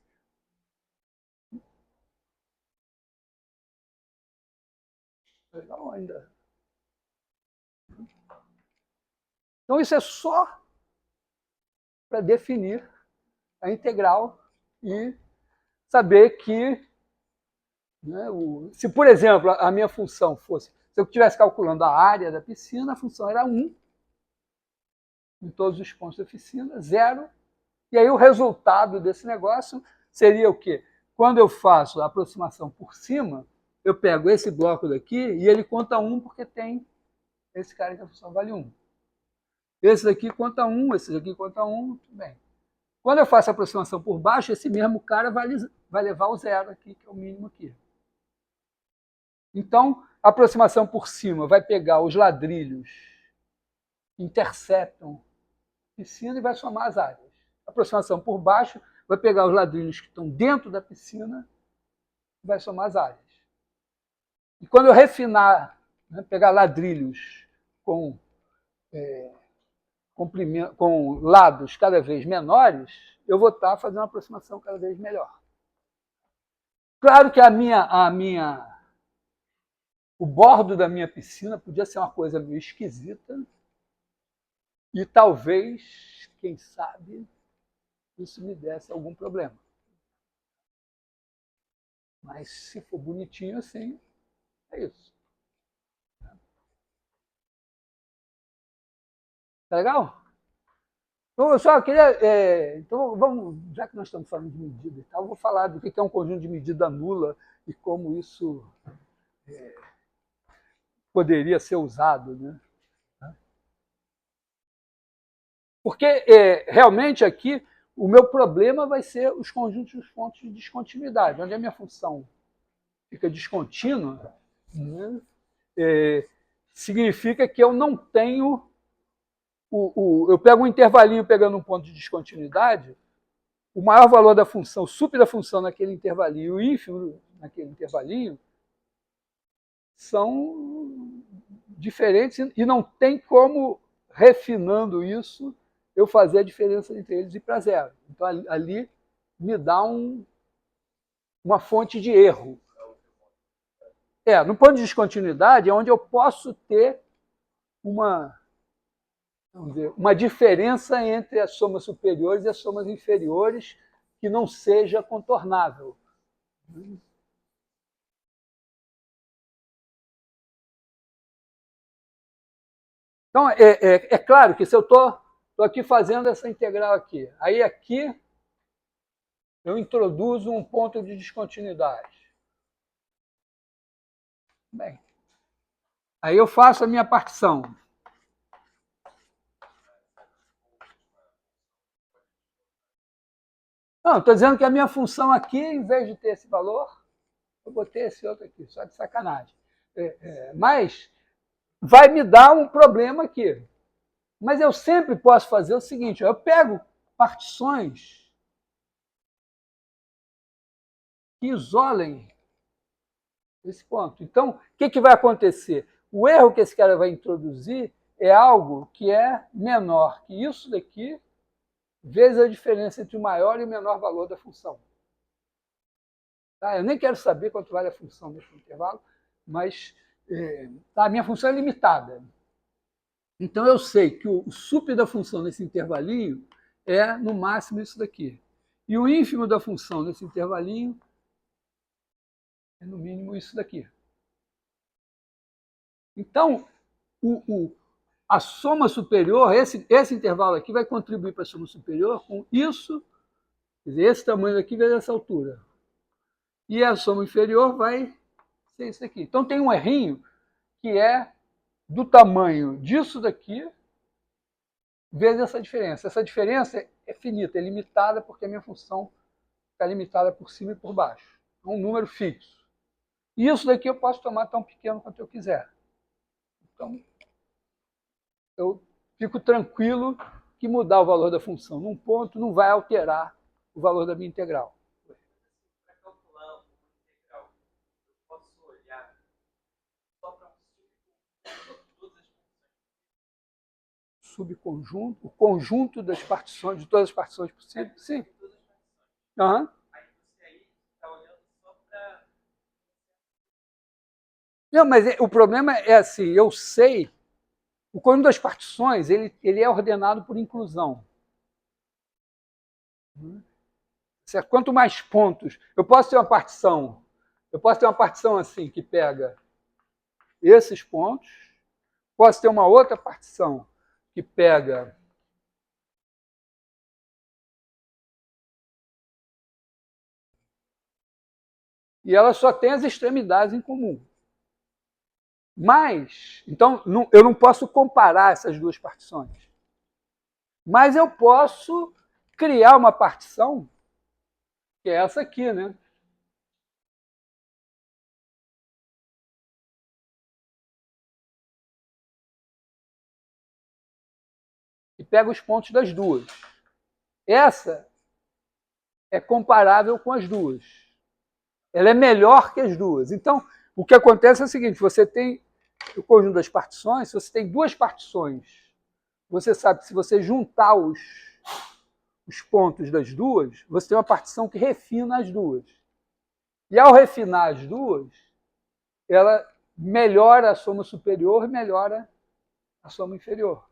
Legal ainda. Então isso é só para definir a integral e saber que, né, se, por exemplo, a minha função fosse, se eu estivesse calculando a área da piscina, a função era 1, em todos os pontos da piscina, 0, e aí o resultado desse negócio seria o quê? Quando eu faço a aproximação por cima, eu pego esse bloco daqui e ele conta 1 porque tem esse cara que a função vale 1. Esse daqui conta 1, esse daqui conta 1, tudo bem. Quando eu faço a aproximação por baixo, esse mesmo cara vai levar o 0 aqui, que é o mínimo aqui. Então, a aproximação por cima vai pegar os ladrilhos que interceptam a piscina e vai somar as áreas. A aproximação por baixo vai pegar os ladrilhos que estão dentro da piscina e vai somar as áreas. E quando eu refinar, né, pegar ladrilhos com lados cada vez menores, eu vou estar fazendo uma aproximação cada vez melhor. Claro que o bordo da minha piscina podia ser uma coisa meio esquisita e talvez, quem sabe, isso me desse algum problema. Mas se for bonitinho assim, é isso. Tá legal? Então, eu só queria... então, vamos, já que nós estamos falando de medida e tal, eu vou falar do que é um conjunto de medida nula e como isso poderia ser usado. Né? Porque, realmente, aqui, o meu problema vai ser os conjuntos dos pontos de descontinuidade. Onde a minha função fica descontínua, né? Significa que eu não tenho... eu pego um intervalinho pegando um ponto de descontinuidade, o maior valor da função, o sup da função naquele intervalinho e o ínfimo naquele intervalinho são diferentes e não tem como, refinando isso, eu fazer a diferença entre eles e ir para zero. Então, ali me dá uma fonte de erro. No ponto de descontinuidade é onde eu posso ter uma diferença entre as somas superiores e as somas inferiores que não seja contornável. Então, é claro que se eu estou aqui fazendo essa integral aqui, aí aqui eu introduzo um ponto de descontinuidade. Bem, aí eu faço a minha partição. Não, estou dizendo que a minha função aqui, em vez de ter esse valor, eu botei esse outro aqui, só de sacanagem. Mas vai me dar um problema aqui. Mas eu sempre posso fazer o seguinte, eu pego partições que isolem esse ponto. Então, o que vai acontecer? O erro que esse cara vai introduzir é algo que é menor que isso daqui, vezes a diferença entre o maior e o menor valor da função. Tá? Eu nem quero saber quanto vale a função nesse intervalo, mas a minha função é limitada. Então eu sei que o sup da função nesse intervalinho é, no máximo, isso daqui. E o ínfimo da função nesse intervalinho é, no mínimo, isso daqui. Então, a soma superior, esse intervalo aqui vai contribuir para a soma superior com isso, quer dizer, esse tamanho aqui vezes essa altura. E a soma inferior vai ser isso aqui. Então tem um errinho que é do tamanho disso daqui vezes essa diferença. Essa diferença é finita, é limitada, porque a minha função está limitada por cima e por baixo. É um número fixo. E isso daqui eu posso tomar tão pequeno quanto eu quiser. Então, eu fico tranquilo que mudar o valor da função num ponto não vai alterar o valor da minha integral. Para calcular uma integral, eu posso olhar só para todas as funções. Subconjunto, o conjunto das partições, de todas as partições possíveis? Sim. Uhum. Aí você aí está olhando só para. Não, mas o problema é assim, eu sei, o conjunto das partições, ele é ordenado por inclusão. Certo? Quanto mais pontos, eu posso ter uma partição assim, que pega esses pontos, posso ter uma outra partição que pega e ela só tem as extremidades em comum. Mas, então, eu não posso comparar essas duas partições. Mas eu posso criar uma partição, que é essa aqui, né? E pega os pontos das duas. Essa é comparável com as duas. Ela é melhor que as duas. Então, o que acontece é o seguinte, você tem o conjunto das partições, se você tem duas partições, você sabe que se você juntar os pontos das duas, você tem uma partição que refina as duas. E ao refinar as duas, ela melhora a soma superior e melhora a soma inferior.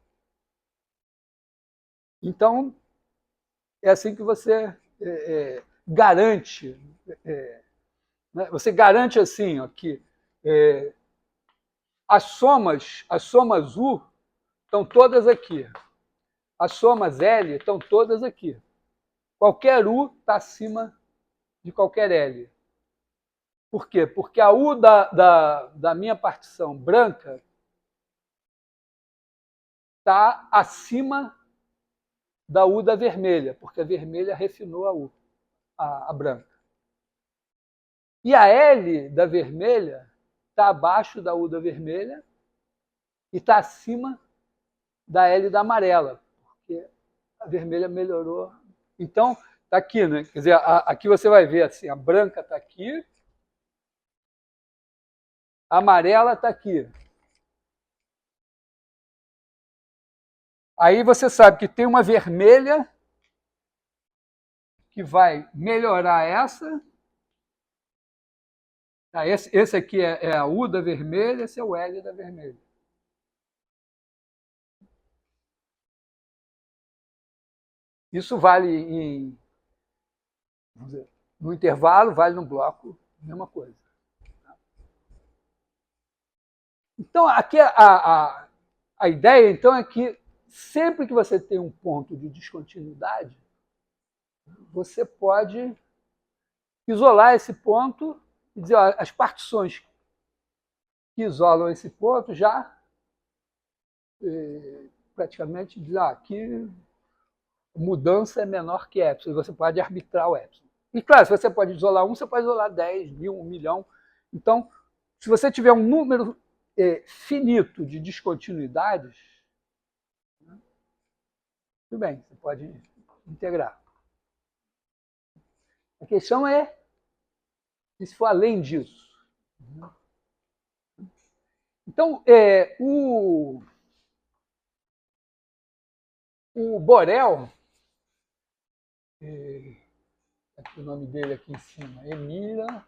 Então, é assim que você garante, né? Você garante assim, ó, que as somas U estão todas aqui. As somas L estão todas aqui. Qualquer U está acima de qualquer L. Por quê? Porque a U da minha partição branca está acima da U da vermelha, porque a vermelha refinou a U, a branca. E a L da vermelha está abaixo da U da vermelha e está acima da L da amarela, porque a vermelha melhorou. Então, Está aqui, né? Quer dizer, aqui você vai ver assim, a branca está aqui, a amarela está aqui. Aí você sabe que tem uma vermelha que vai melhorar essa. Tá, esse aqui é a U da vermelha, esse é o L da vermelha. Isso vale vamos dizer, no intervalo, vale no bloco, mesma coisa. Então, aqui a ideia então é que sempre que você tem um ponto de descontinuidade, você pode isolar esse ponto e dizer, ó, as partições que isolam esse ponto já praticamente dizem, aqui mudança é menor que epsilon, você pode arbitrar o epsilon. E claro, se você pode isolar um, você pode isolar 10, 1000, 1.000.000. Então, se você tiver um número finito de descontinuidades, né, tudo bem, você pode integrar. A questão é se for além disso. Então, o Borel, o nome dele aqui em cima, Emília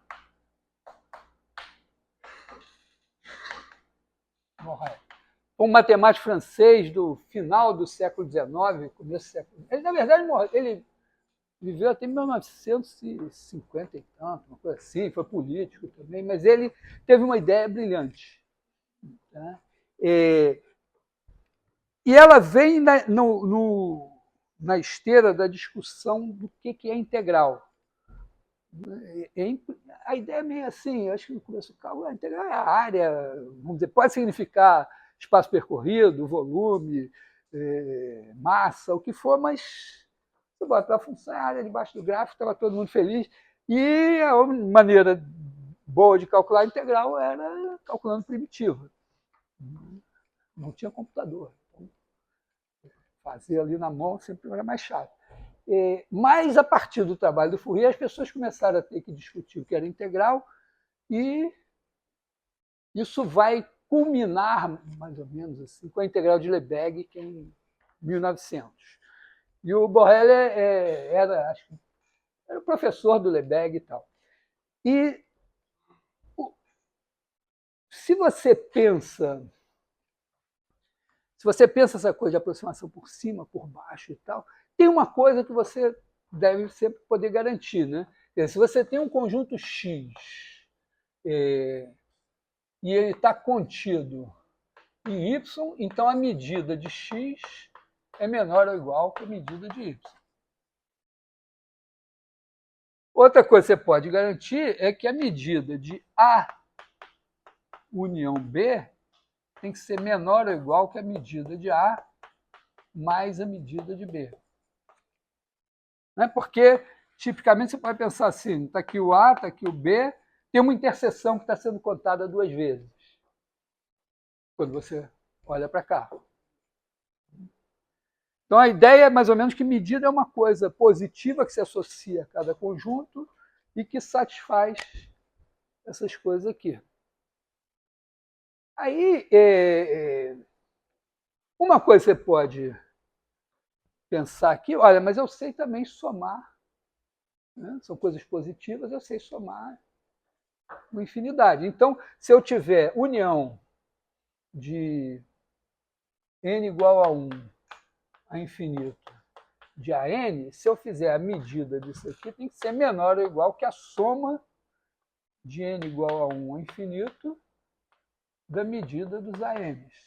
Morel, um matemático francês do final do século XIX, começo do século XIX. Ele, na verdade, ele viveu até 1950 e tanto, uma coisa assim, foi político também, mas ele teve uma ideia brilhante. Tá? E ela vem na esteira da discussão do que é integral. A ideia é meio assim, acho que no começo do cálculo, a integral é a área, vamos dizer, pode significar espaço percorrido, volume, massa, o que for, mas você bota a função, a área debaixo do gráfico, estava todo mundo feliz. E a maneira boa de calcular a integral era calculando primitiva. Não tinha computador. Então, fazer ali na mão sempre era mais chato. Mas, a partir do trabalho do Fourier, as pessoas começaram a ter que discutir o que era integral e isso vai culminar, mais ou menos assim, com a integral de Lebesgue, que é em 1900. E o Borel era o professor do Lebesgue e tal. E se você pensa essa coisa de aproximação por cima, por baixo e tal, tem uma coisa que você deve sempre poder garantir, né? Se você tem um conjunto X e ele está contido em Y, então a medida de X é menor ou igual que a medida de Y. Outra coisa que você pode garantir é que a medida de A união B tem que ser menor ou igual que a medida de A mais a medida de B. Né? Porque, tipicamente, você pode pensar assim, está aqui o A, está aqui o B, tem uma interseção que está sendo contada 2 vezes, quando você olha para cá. Então, a ideia é mais ou menos que medida é uma coisa positiva que se associa a cada conjunto e que satisfaz essas coisas aqui. Aí, uma coisa que você pode pensar aqui, olha, mas eu sei também somar, né? São coisas positivas, eu sei somar uma infinidade. Então, se eu tiver união de n igual a 1 a infinito de AN, se eu fizer a medida disso aqui, tem que ser menor ou igual que a soma de n igual a 1 a infinito da medida dos ANs.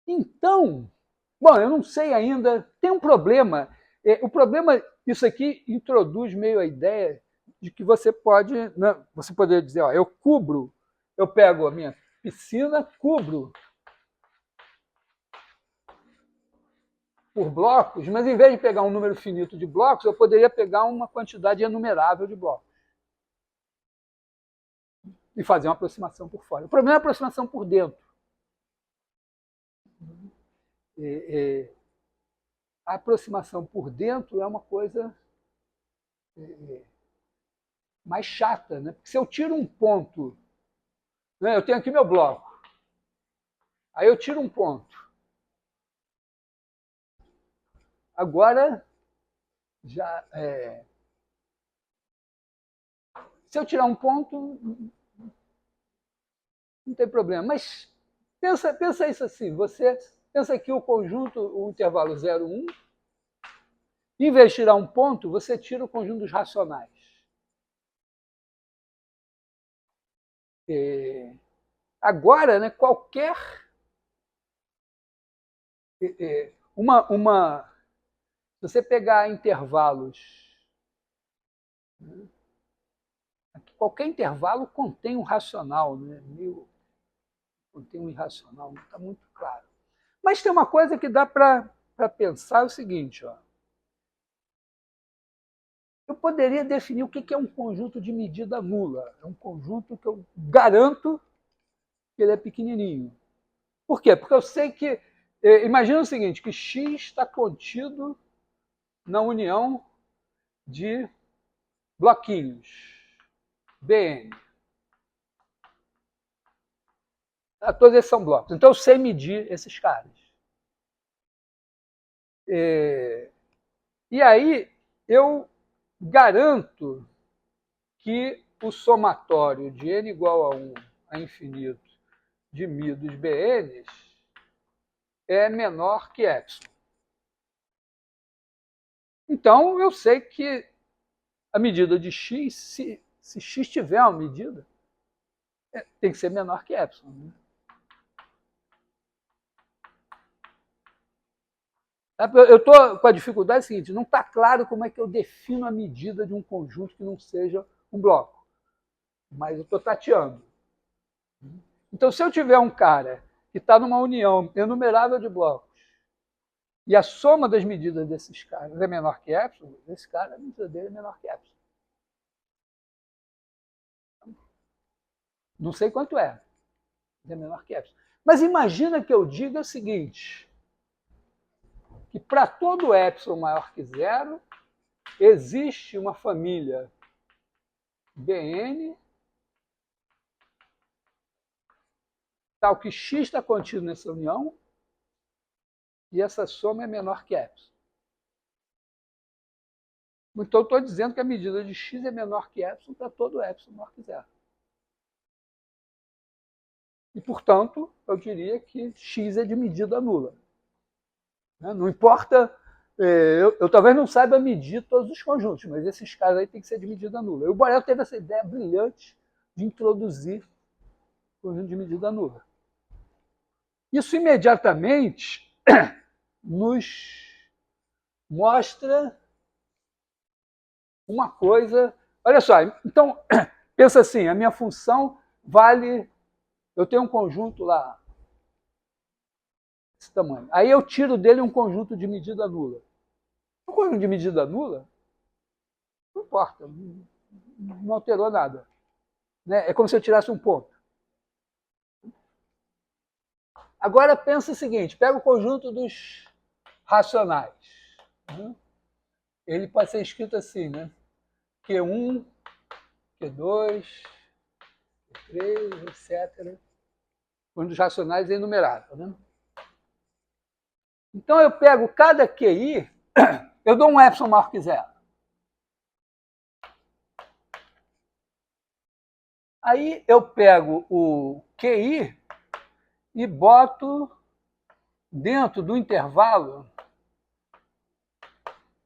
Então, bom, eu não sei ainda, tem um problema. O problema, isso aqui introduz meio a ideia de que você pode, né, você poderia dizer, ó, eu pego a minha piscina, cubro por blocos, mas em vez de pegar um número finito de blocos, eu poderia pegar uma quantidade enumerável de blocos. e fazer uma aproximação por fora. O problema é a aproximação por dentro. A aproximação por dentro é uma coisa mais chata, né? Porque se eu tiro um ponto, né? Eu tenho aqui meu bloco, aí eu tiro um ponto. Agora, já se eu tirar um ponto, não tem problema. Mas pensa isso assim, você pensa que o conjunto, o intervalo 0, 1, em vez de tirar um ponto, você tira o conjunto dos racionais. Agora, né, qualquer se você pegar intervalos, né, qualquer intervalo contém um racional, né? Contém um irracional, não está muito claro. Mas tem uma coisa que dá para pensar o seguinte, ó. Eu poderia definir o que é um conjunto de medida nula. É um conjunto que eu garanto que ele é pequenininho. Por quê? Porque eu sei que... Imagina o seguinte, que x está contido na união de bloquinhos, Bn. Todos esses são blocos. Então eu sei medir esses caras. E aí eu garanto que o somatório de n igual a 1 a infinito de μ dos Bns é menor que epsilon. Então eu sei que a medida de x, se x tiver uma medida, tem que ser menor que epsilon. Né? Eu estou com a dificuldade seguinte, não está claro como é que eu defino a medida de um conjunto que não seja um bloco. Mas eu estou tateando. Então, se eu tiver um cara que está numa união enumerável de blocos, e a soma das medidas desses caras é menor que epsilon, esse cara, a medida dele é menor que epsilon. Não sei quanto é, mas é menor que epsilon. Mas imagina que eu diga o seguinte, que para todo epsilon maior que zero, existe uma família Bn, tal que x está contido nessa união, e essa soma é menor que epsilon. Então, eu estou dizendo que a medida de x é menor que epsilon para todo epsilon maior que zero. E, portanto, eu diria que x é de medida nula. Não importa, eu talvez não saiba medir todos os conjuntos, mas esses caras aí tem que ser de medida nula. E o Borel teve essa ideia brilhante de introduzir conjunto de medida nula. Isso imediatamente nos mostra uma coisa. Olha só, então, pensa assim, a minha função vale... Eu tenho um conjunto lá, desse tamanho. Aí eu tiro dele um conjunto de medida nula. Um conjunto de medida nula, não importa, não alterou nada. Né? É como se eu tirasse um ponto. Agora pensa o seguinte, pega o conjunto dos racionais. Né? Ele pode ser escrito assim, né? Q1, Q2, Q3, etc. O conjunto dos racionais é enumerável. Né? Então eu pego cada QI, eu dou um epsilon maior que zero. Aí eu pego o QI e boto dentro do intervalo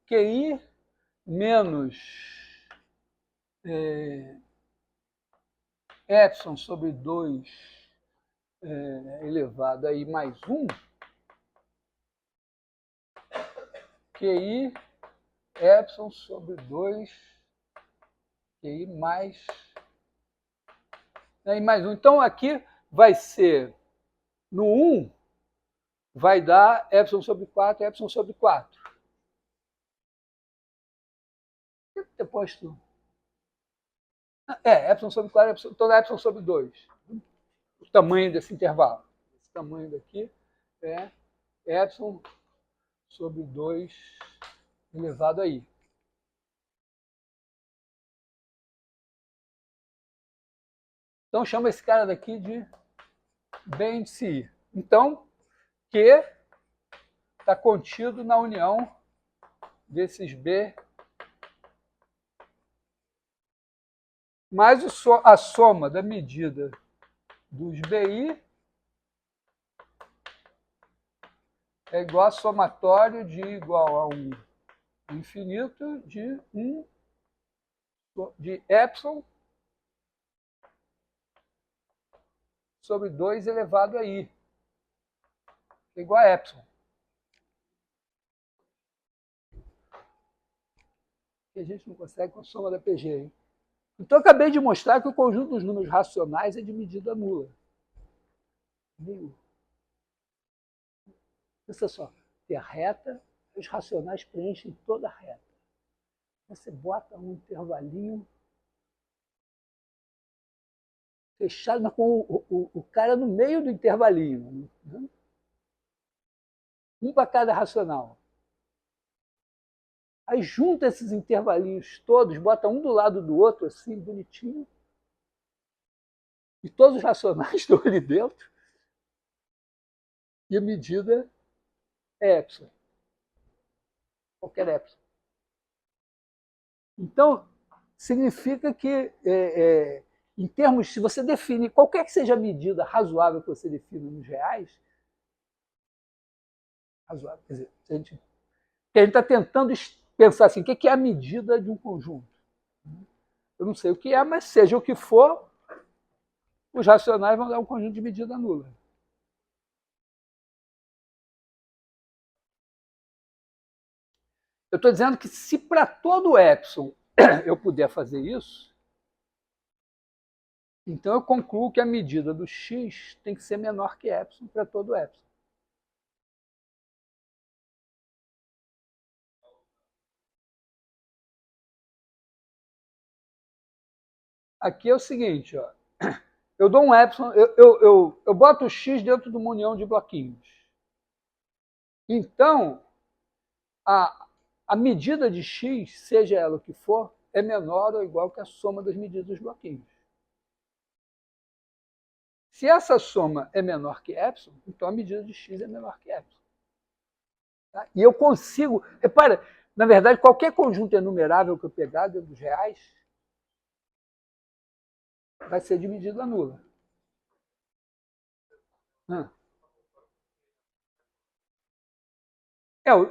QI menos epsilon sobre 2 elevado a i mais 1, QI epsilon sobre 2 QI mais i mais 1. Então aqui vai ser, no 1, vai dar epsilon sobre 4, epsilon sobre 4. Por que ter posto? Epsilon sobre claro, toda epsilon sobre 2. O tamanho desse intervalo. Esse tamanho daqui é epsilon sobre 2 elevado a i. Então, chama esse cara daqui de B índice I. Então, Q está contido na união desses B mais a soma da medida dos BI é igual a somatório de igual a 1 infinito de 1 de epsilon sobre 2 elevado a i, é igual a epsilon. Que a gente não consegue com a soma da PG, hein? Então, eu acabei de mostrar que o conjunto dos números racionais é de medida nula. Pensa só, tem a reta, os racionais preenchem toda a reta. Você bota um intervalinho fechado, mas com o cara no meio do intervalinho. Né? Um para cada racional. Aí junta esses intervalinhos todos, bota um do lado do outro, assim, bonitinho. E todos os racionais estão ali dentro. E a medida é epsilon. Qualquer epsilon. Então, significa que, em termos, se você define, qualquer que seja a medida razoável que você defina nos reais, razoável, quer dizer, a gente está tentando pensar assim, o que é a medida de um conjunto? Eu não sei o que é, mas seja o que for, os racionais vão dar um conjunto de medida nula. Eu estou dizendo que se para todo epsilon eu puder fazer isso, então eu concluo que a medida do x tem que ser menor que epsilon para todo epsilon. Aqui é o seguinte, ó. Eu dou um epsilon, eu boto o x dentro de uma união de bloquinhos. Então, a medida de x, seja ela o que for, é menor ou igual que a soma das medidas dos bloquinhos. Se essa soma é menor que epsilon, então a medida de x é menor que epsilon. Tá? E eu consigo... Repara, na verdade, qualquer conjunto enumerável que eu pegar dentro dos reais vai ser de medida nula.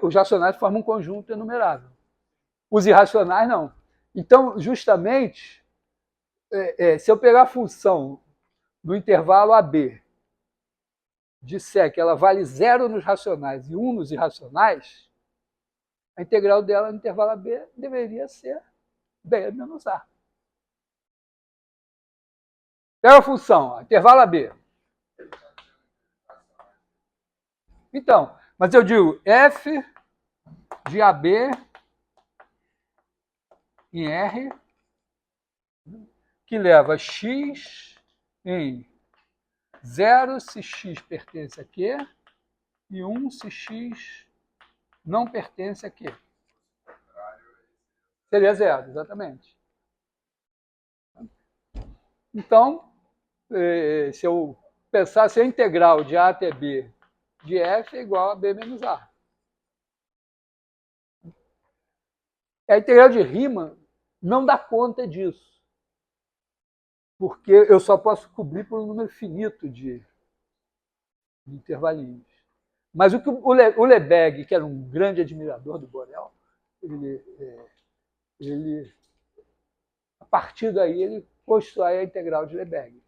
Os racionais formam um conjunto enumerável. Os irracionais, não. Então, justamente, se eu pegar a função do intervalo AB, disser que ela vale 0 nos racionais e 1 nos irracionais, a integral dela no intervalo AB deveria ser B menos A. Pega a função, intervalo AB. Então, mas eu digo f de AB em R, que leva x em 0 se x pertence a Q e 1 se x não pertence a Q. Seria 0, exatamente. Então, se eu pensar se a integral de A até B de f é igual a B menos A. A integral de Riemann não dá conta disso, porque eu só posso cobrir por um número finito de intervalinhos. Mas o que o Lebesgue, que era um grande admirador do Borel, ele a partir daí, ele constrói a integral de Lebesgue.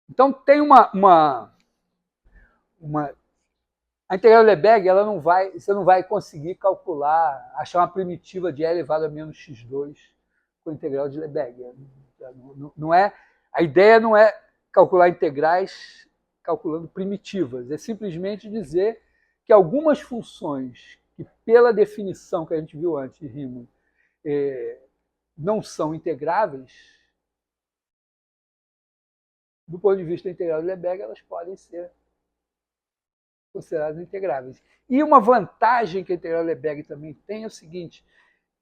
Então, tem a integral de Lebesgue, você não vai conseguir calcular, achar uma primitiva de E elevado a menos x2 com a integral de Lebesgue. Não é, a ideia não é calcular integrais calculando primitivas, é simplesmente dizer que algumas funções que pela definição que a gente viu antes de Riemann, não são integráveis, do ponto de vista da integral de Lebesgue, elas podem ser consideradas integráveis. E uma vantagem que a integral de Lebesgue também tem é o seguinte,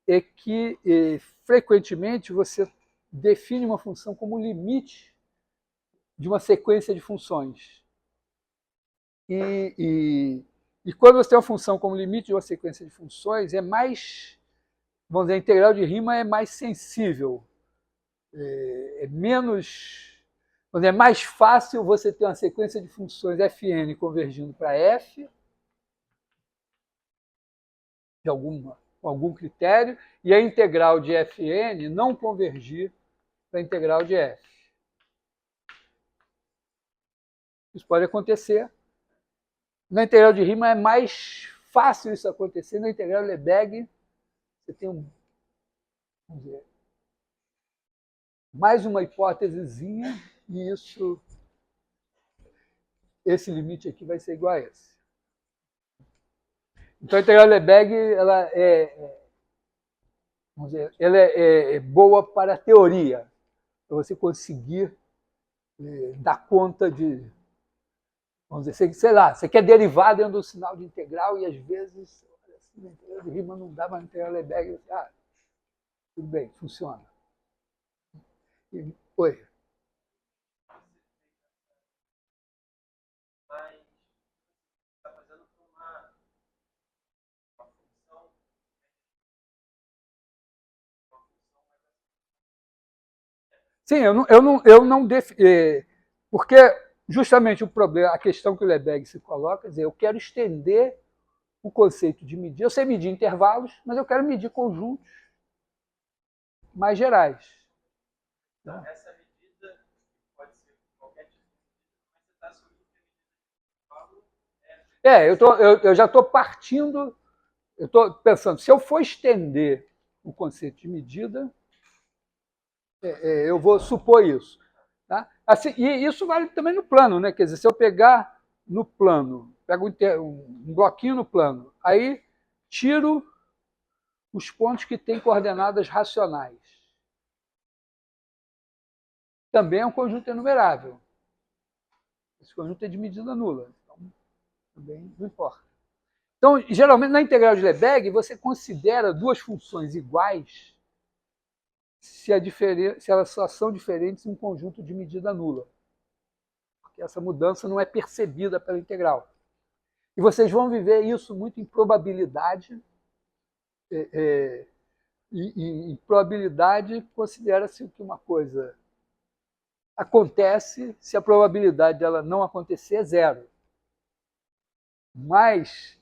é que frequentemente você define uma função como limite de uma sequência de funções. E quando você tem uma função como limite de uma sequência de funções, é mais, vamos dizer, a integral de Riemann é mais sensível, é menos, vamos dizer, é mais fácil você ter uma sequência de funções fn convergindo para f, de algum critério, e a integral de fn não convergir para a integral de f. Isso pode acontecer. Na integral de Riemann é mais fácil isso acontecer. Na integral de Lebesgue, você tem vamos dizer, mais uma hipótesezinha, e esse limite aqui vai ser igual a esse. Então a integral de Lebesgue ela vamos dizer, ela é boa para a teoria, para você conseguir dar conta de, vamos dizer, sei lá, você quer derivar dentro do sinal de integral e às vezes assim, a integral de Riemann não dá, mas a integral de Lebesgue, tudo bem, funciona. Oi. Mas está fazendo uma função Sim, eu não porque justamente o problema, a questão que o Lebesgue se coloca, quer dizer, eu quero estender o conceito de medir. Eu sei medir intervalos, mas eu quero medir conjuntos mais gerais. essa medida pode ser qualquer tipo de medida, mas você está assumindo que a medida de intervalo Eu já estou partindo, eu estou pensando, se eu for estender o conceito de medida, eu vou supor isso. Tá? Assim, e isso vale também no plano, né? Quer dizer, se eu pegar no plano, pego um bloquinho no plano, aí tiro os pontos que têm coordenadas racionais. Também é um conjunto enumerável. Esse conjunto é de medida nula. Então, também não importa. Então, geralmente, na integral de Lebesgue, você considera duas funções iguais se elas só são diferentes em um conjunto de medida nula. Porque essa mudança não é percebida pela integral. E vocês vão viver isso muito em probabilidade. E em probabilidade, considera-se que uma coisa acontece se a probabilidade dela não acontecer é zero. Mas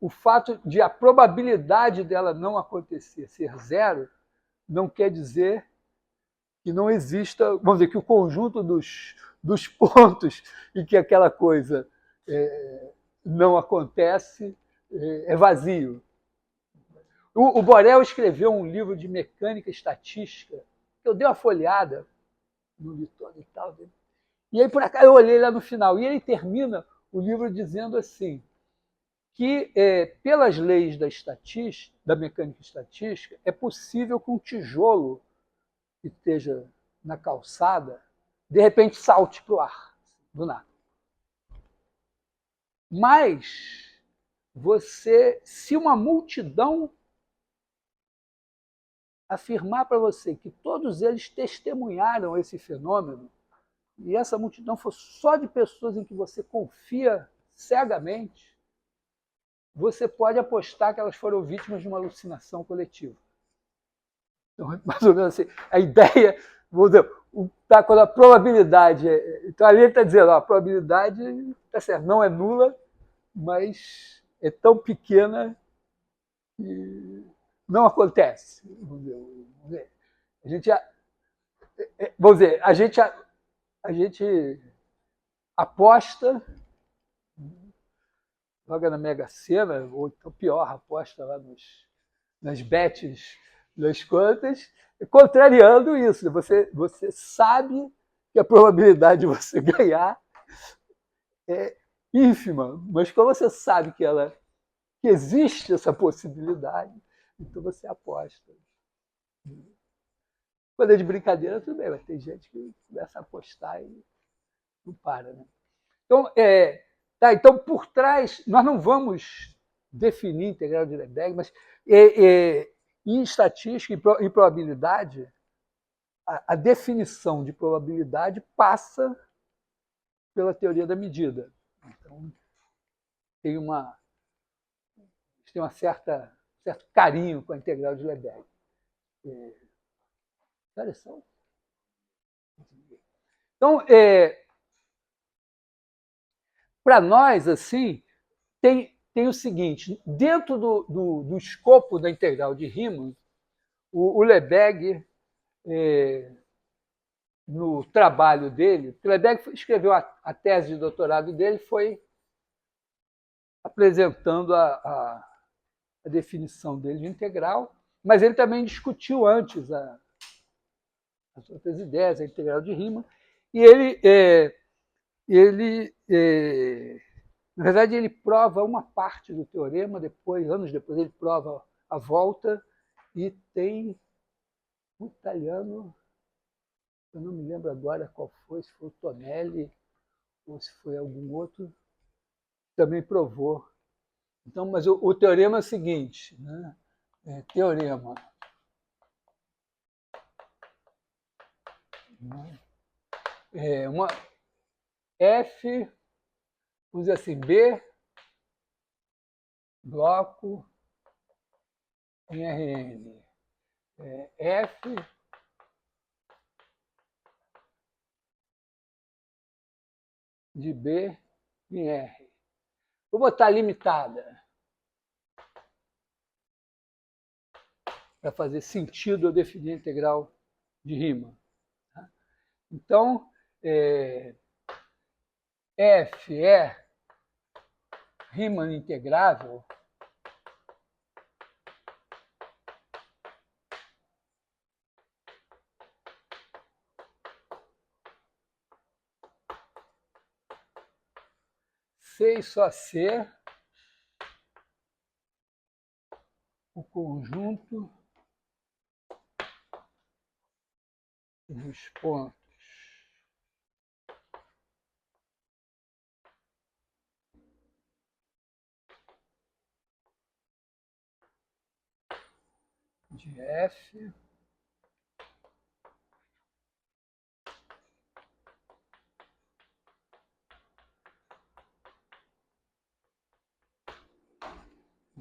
o fato de a probabilidade dela não acontecer ser zero não quer dizer que não exista, vamos dizer, que o conjunto dos pontos em que aquela coisa não acontece é vazio. O Borel escreveu um livro de mecânica estatística, que eu dei uma folhada no Litônio e tal. E aí, por acaso, eu olhei lá no final, e ele termina o livro dizendo assim, que pelas leis da estatística, da mecânica estatística, é possível que um tijolo que esteja na calçada, de repente salte para o ar, do nada. Mas se uma multidão afirmar para você que todos eles testemunharam esse fenômeno, e essa multidão for só de pessoas em que você confia cegamente, você pode apostar que elas foram vítimas de uma alucinação coletiva. Então, mais ou menos assim, a ideia, vou dizer, quando a probabilidade então ali ele está dizendo, a probabilidade tá certo, não é nula, mas é tão pequena que não acontece. Vamos dizer, a gente aposta, joga na Mega Sena, ou então pior, aposta lá nas bets das contas, contrariando isso. Você sabe que a probabilidade de você ganhar é ínfima, mas como você sabe que que existe essa possibilidade, então você aposta. Quando é de brincadeira, tudo bem, mas tem gente que começa a apostar e não para, né? Então, então, por trás, nós não vamos definir integral de Lebesgue, mas em estatística e probabilidade, a definição de probabilidade passa pela teoria da medida. Então, tem um certo carinho com a integral de Lebesgue. Então, para nós, assim, tem o seguinte: dentro do escopo da integral de Riemann, o Lebesgue, no trabalho dele, o Lebesgue escreveu a tese de doutorado dele, foi apresentando a definição dele de integral, mas ele também discutiu antes as outras ideias, a integral de Riemann, e na verdade, ele prova uma parte do teorema, anos depois, ele prova a volta, e tem um italiano, eu não me lembro agora qual foi, se foi o Tonelli ou se foi algum outro, também provou. Então, mas o teorema é o seguinte, né? Teorema. Uma F, usa assim, B, bloco em Rn. F de B em R. Vou botar limitada para fazer sentido eu definir a integral de Riemann. Então, F é Riemann integrável C e só C, o conjunto dos pontos de F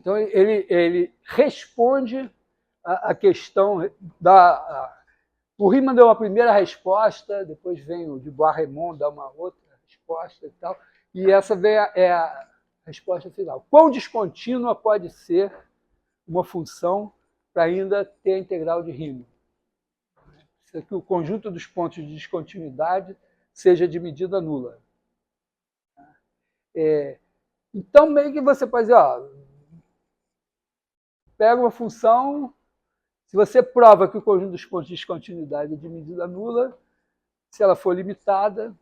Então, ele responde a questão da... O Riemann deu uma primeira resposta, depois vem o de Bois-Reymond dar uma outra resposta e tal, e essa é a resposta final. Quão descontínua pode ser uma função para ainda ter a integral de Riemann? Que o conjunto dos pontos de descontinuidade seja de medida nula. Então, meio que você pode dizer, pega uma função, se você prova que o conjunto dos pontos de descontinuidade é de medida nula, se ela for limitada,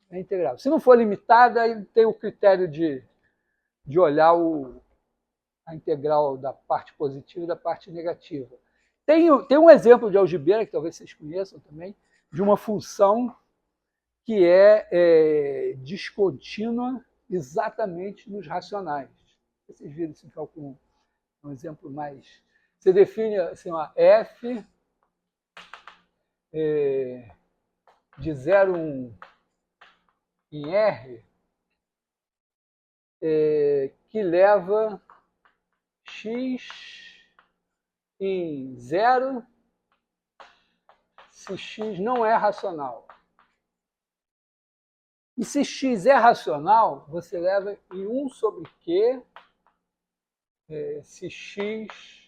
é integral. Se não for limitada, aí tem o critério de olhar a integral da parte positiva e da parte negativa. Tem um exemplo de algebra, que talvez vocês conheçam também, de uma função que é descontínua exatamente nos racionais. Vocês viram esse cálculo, um exemplo mais... Você define assim, uma f de 0, 1 em R, que leva x em 0 se x não é racional. E se x é racional, você leva em 1 sobre Q, se x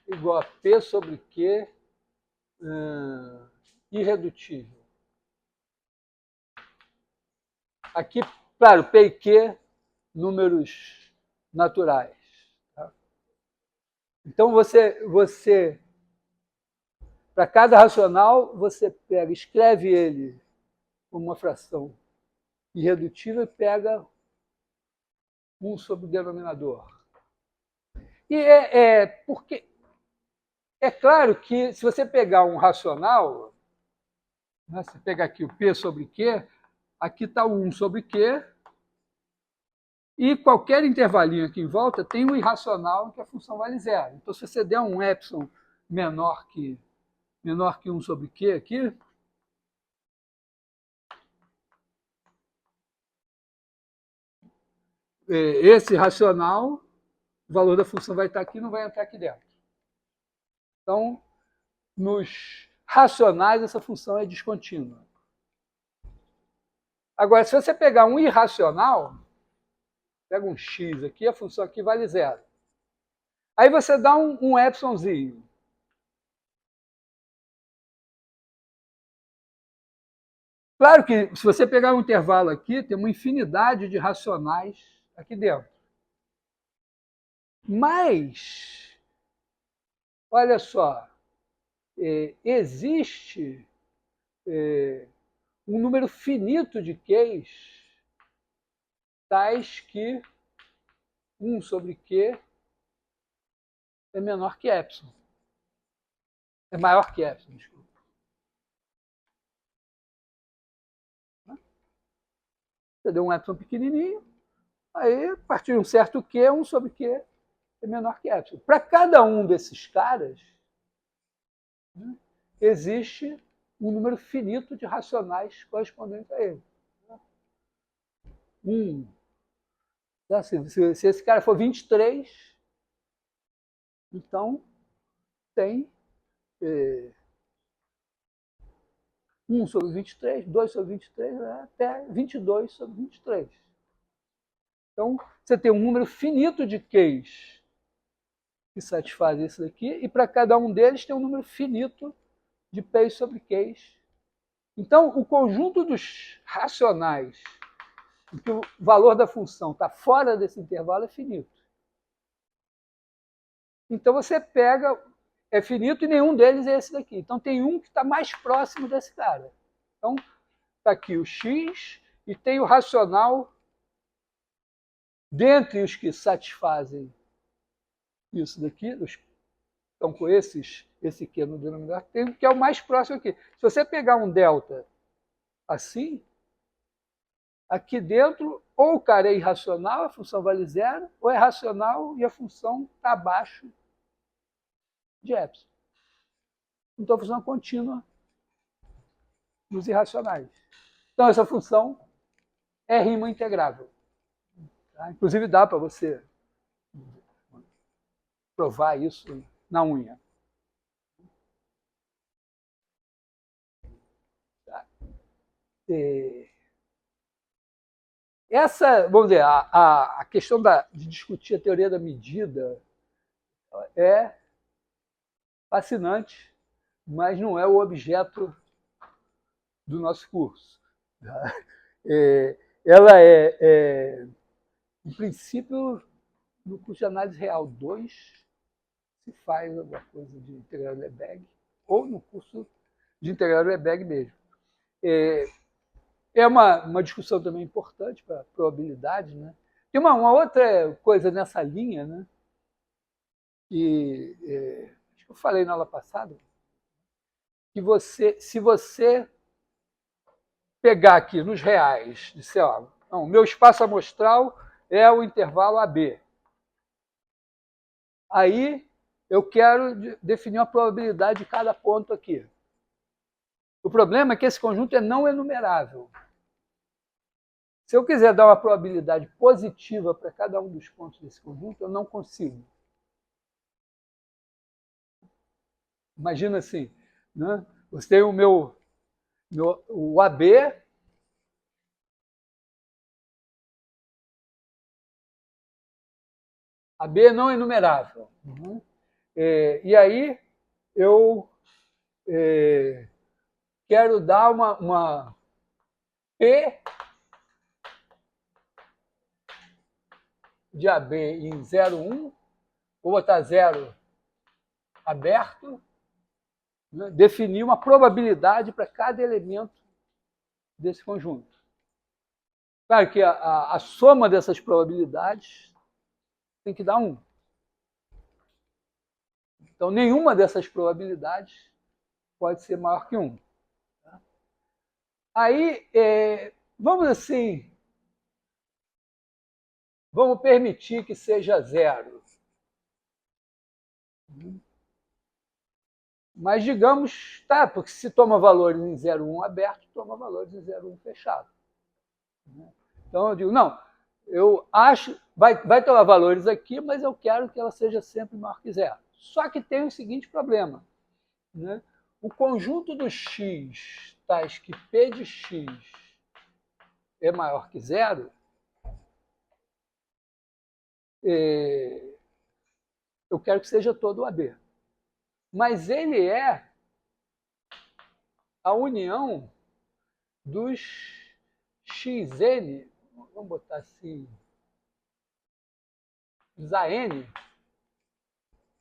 igual a P sobre Q, irredutível. Aqui, claro, P e Q, números naturais. Tá? Então, você para cada racional, você pega, escreve ele como uma fração irredutível e pega 1 sobre o denominador. Porque é claro que se você pegar um racional, né, você pega aqui o P sobre Q, aqui está o 1 sobre Q, e qualquer intervalinho aqui em volta tem um irracional que a função vale zero. Então, se você der um epsilon menor que 1 sobre Q aqui, esse racional, o valor da função vai estar aqui, não vai entrar aqui dentro. Então, nos racionais, essa função é descontínua. Agora, se você pegar um irracional, pega um x aqui, a função aqui vale zero. Aí você dá um epsilonzinho. Claro que, se você pegar um intervalo aqui, tem uma infinidade de racionais aqui dentro. Mas, olha só, existe um número finito de Qs, tais que 1 sobre Q é menor que epsilon. É maior que epsilon, desculpa. Você deu um epsilon pequenininho, aí, a partir de um certo Q, 1 sobre Q é menor que epsilon. Para cada um desses caras, né, existe um número finito de racionais correspondentes a ele. Assim, se esse cara for 23, então tem 1 sobre 23, 2 sobre 23, até 22 sobre 23. Então, você tem um número finito de Qs que satisfazem isso daqui, e para cada um deles tem um número finito de P sobre Qs. Então, o conjunto dos racionais em que o valor da função está fora desse intervalo é finito. Então, você pega, é finito e nenhum deles é esse daqui. Então, tem um que está mais próximo desse cara. Então, está aqui o x e tem o racional dentre os que satisfazem isso daqui, então com esse Q no denominador, tem um que é o mais próximo aqui. Se você pegar um delta assim, aqui dentro, ou o cara é irracional, a função vale zero, ou é racional e a função está abaixo de epsilon. Então a função é contínua nos irracionais. Então essa função é Riemann integrável. Tá? Inclusive dá para você provar isso na unha. Tá? Essa, vamos dizer, a questão de discutir a teoria da medida é fascinante, mas não é o objeto do nosso curso. Tá? Ela em princípio, no curso de análise real 2, se faz alguma coisa de integral Lebesgue, ou no curso de integral Lebesgue mesmo. É uma discussão também importante para a probabilidade, né? Tem uma outra coisa nessa linha, né? Que acho que eu falei na aula passada, que se você pegar aqui nos reais, disser, ó, não, o meu espaço amostral é o intervalo AB. Aí eu quero definir uma probabilidade de cada ponto aqui. O problema é que esse conjunto é não enumerável. Se eu quiser dar uma probabilidade positiva para cada um dos pontos desse conjunto, eu não consigo. Imagina assim, né? Você tem o AB, AB não enumerável. Uhum. E aí eu quero dar uma P de AB em 0,1, vou botar 0 aberto, né? Definir uma probabilidade para cada elemento desse conjunto. Claro que a soma dessas probabilidades tem que dar 1. Então, nenhuma dessas probabilidades pode ser maior que 1. Aí, vamos assim, vamos permitir que seja 0. Mas digamos, tá, porque se toma valores em 0,1 aberto, toma valores em 0,1 fechado. Então eu digo, não, eu acho, vai tomar valores aqui, mas eu quero que ela seja sempre maior que 0. Só que tem o seguinte problema, né? O conjunto dos x, tais que P de x é maior que 0, eu quero que seja todo AB. Mas ele é a união dos xn, vamos botar assim, os AN,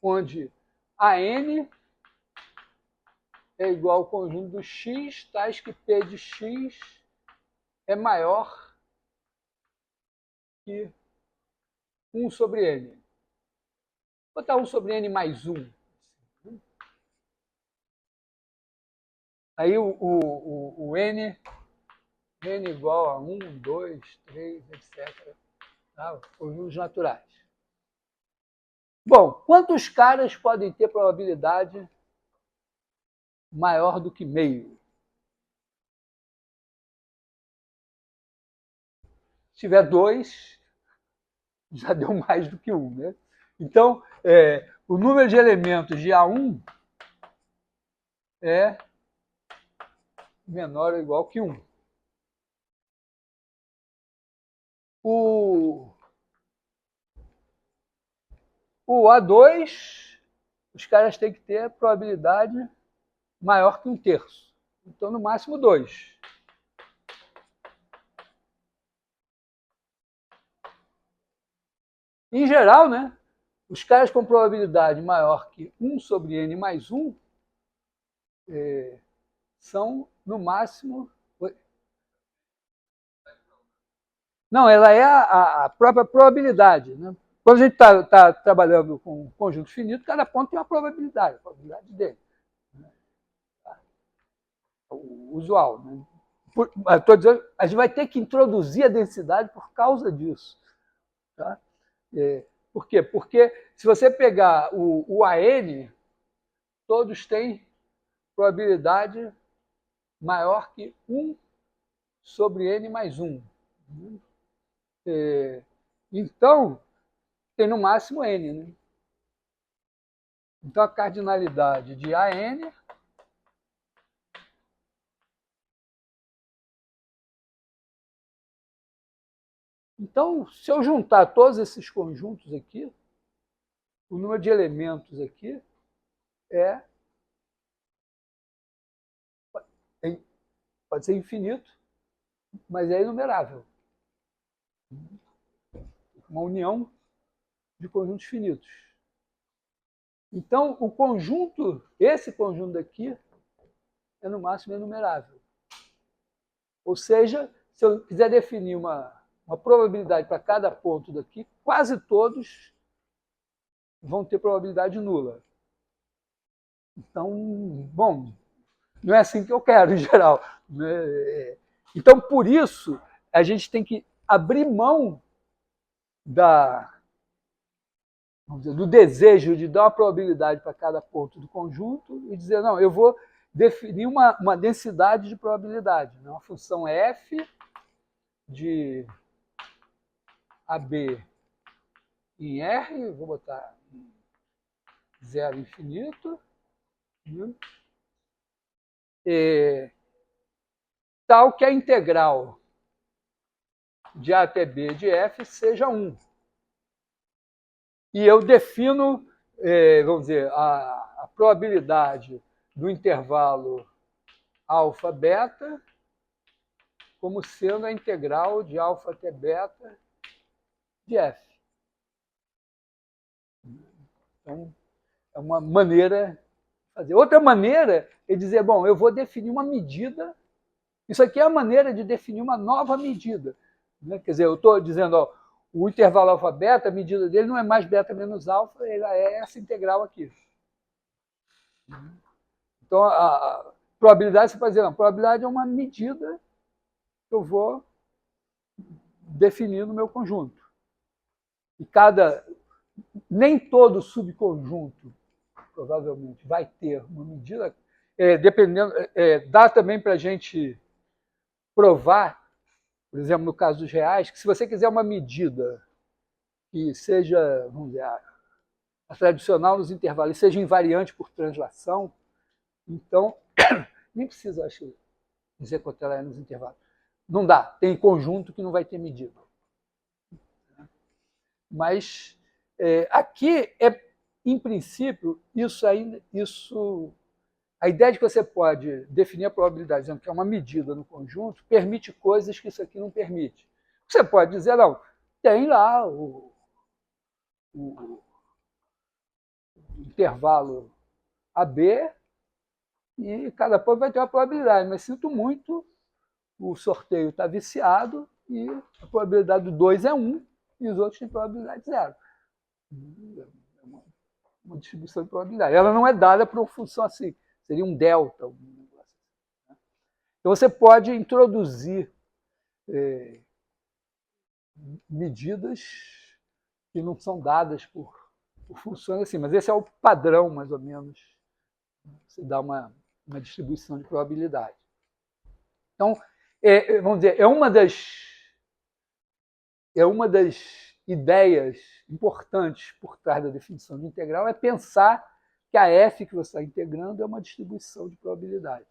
onde AN é igual ao conjunto do x, tais que P de x é maior que 1 sobre n. Vou botar 1 sobre n mais 1. Aí o n igual a 1, 2, 3, etc. Tá? Conjuntos naturais. Bom, quantos caras podem ter probabilidade maior do que meio? Se tiver 2, já deu mais do que 1, né? Então, o número de elementos de A1 é menor ou igual que 1. O A2, os caras têm que ter probabilidade maior que 1/3. Então, no máximo 2. Em geral, né, os caras com probabilidade maior que 1 sobre n mais 1 são, no máximo... Não, ela é a própria probabilidade. Né? Quando a gente está trabalhando com um conjunto finito, cada ponto tem uma probabilidade, a probabilidade dele. O usual. Né? Estou dizendo, a gente vai ter que introduzir a densidade por causa disso. Tá? Por quê? Porque se você pegar o AN, todos têm probabilidade maior que 1 sobre n mais 1. Então, tem no máximo n. Né? Então, a cardinalidade de AN então, se eu juntar todos esses conjuntos aqui, o número de elementos aqui pode ser infinito, mas é inumerável. Uma união de conjuntos finitos. Então, esse conjunto aqui é no máximo enumerável. Ou seja, se eu quiser definir uma probabilidade para cada ponto daqui, quase todos vão ter probabilidade nula. Então, bom, não é assim que eu quero, em geral. Então, por isso, a gente tem que abrir mão do desejo de dar uma probabilidade para cada ponto do conjunto e dizer, não, eu vou definir uma densidade de probabilidade, uma função f de AB em R, vou botar 0 infinito, tal que a integral de A até B de f seja 1. E eu defino, vamos dizer, a probabilidade do intervalo alfa-beta como sendo a integral de alfa até beta de f. Então, é uma maneira de fazer. Outra maneira é dizer, bom, eu vou definir uma medida. Isso aqui é a maneira de definir uma nova medida. Né? Quer dizer, eu estou dizendo, ó, o intervalo alfa-beta, a medida dele não é mais beta menos alfa, ela é essa integral aqui. Então, a probabilidade, você pode dizer, não, a probabilidade é uma medida que eu vou definir no meu conjunto. E nem todo subconjunto, provavelmente, vai ter uma medida, dependendo, dá também para a gente provar, por exemplo, no caso dos reais, que se você quiser uma medida que seja, vamos dizer, a tradicional nos intervalos, e seja invariante por translação, então, nem precisa, acho, dizer quanto ela é nos intervalos. Não dá, tem conjunto que não vai ter medida. Mas aqui em princípio, a ideia de que você pode definir a probabilidade dizendo que é uma medida no conjunto permite coisas que isso aqui não permite. Você pode dizer, não, tem lá o intervalo AB e cada ponto vai ter uma probabilidade, mas sinto muito, o sorteio está viciado e a probabilidade do 2 é 1 e os outros têm probabilidade 0. Uma distribuição de probabilidade. Ela não é dada por uma função assim, seria um delta. Então você pode introduzir medidas que não são dadas por funções assim, mas esse é o padrão, mais ou menos. Você dá uma distribuição de probabilidade. Então, vamos dizer, é uma das ideias importantes por trás da definição de integral é pensar que a f que você está integrando é uma distribuição de probabilidade.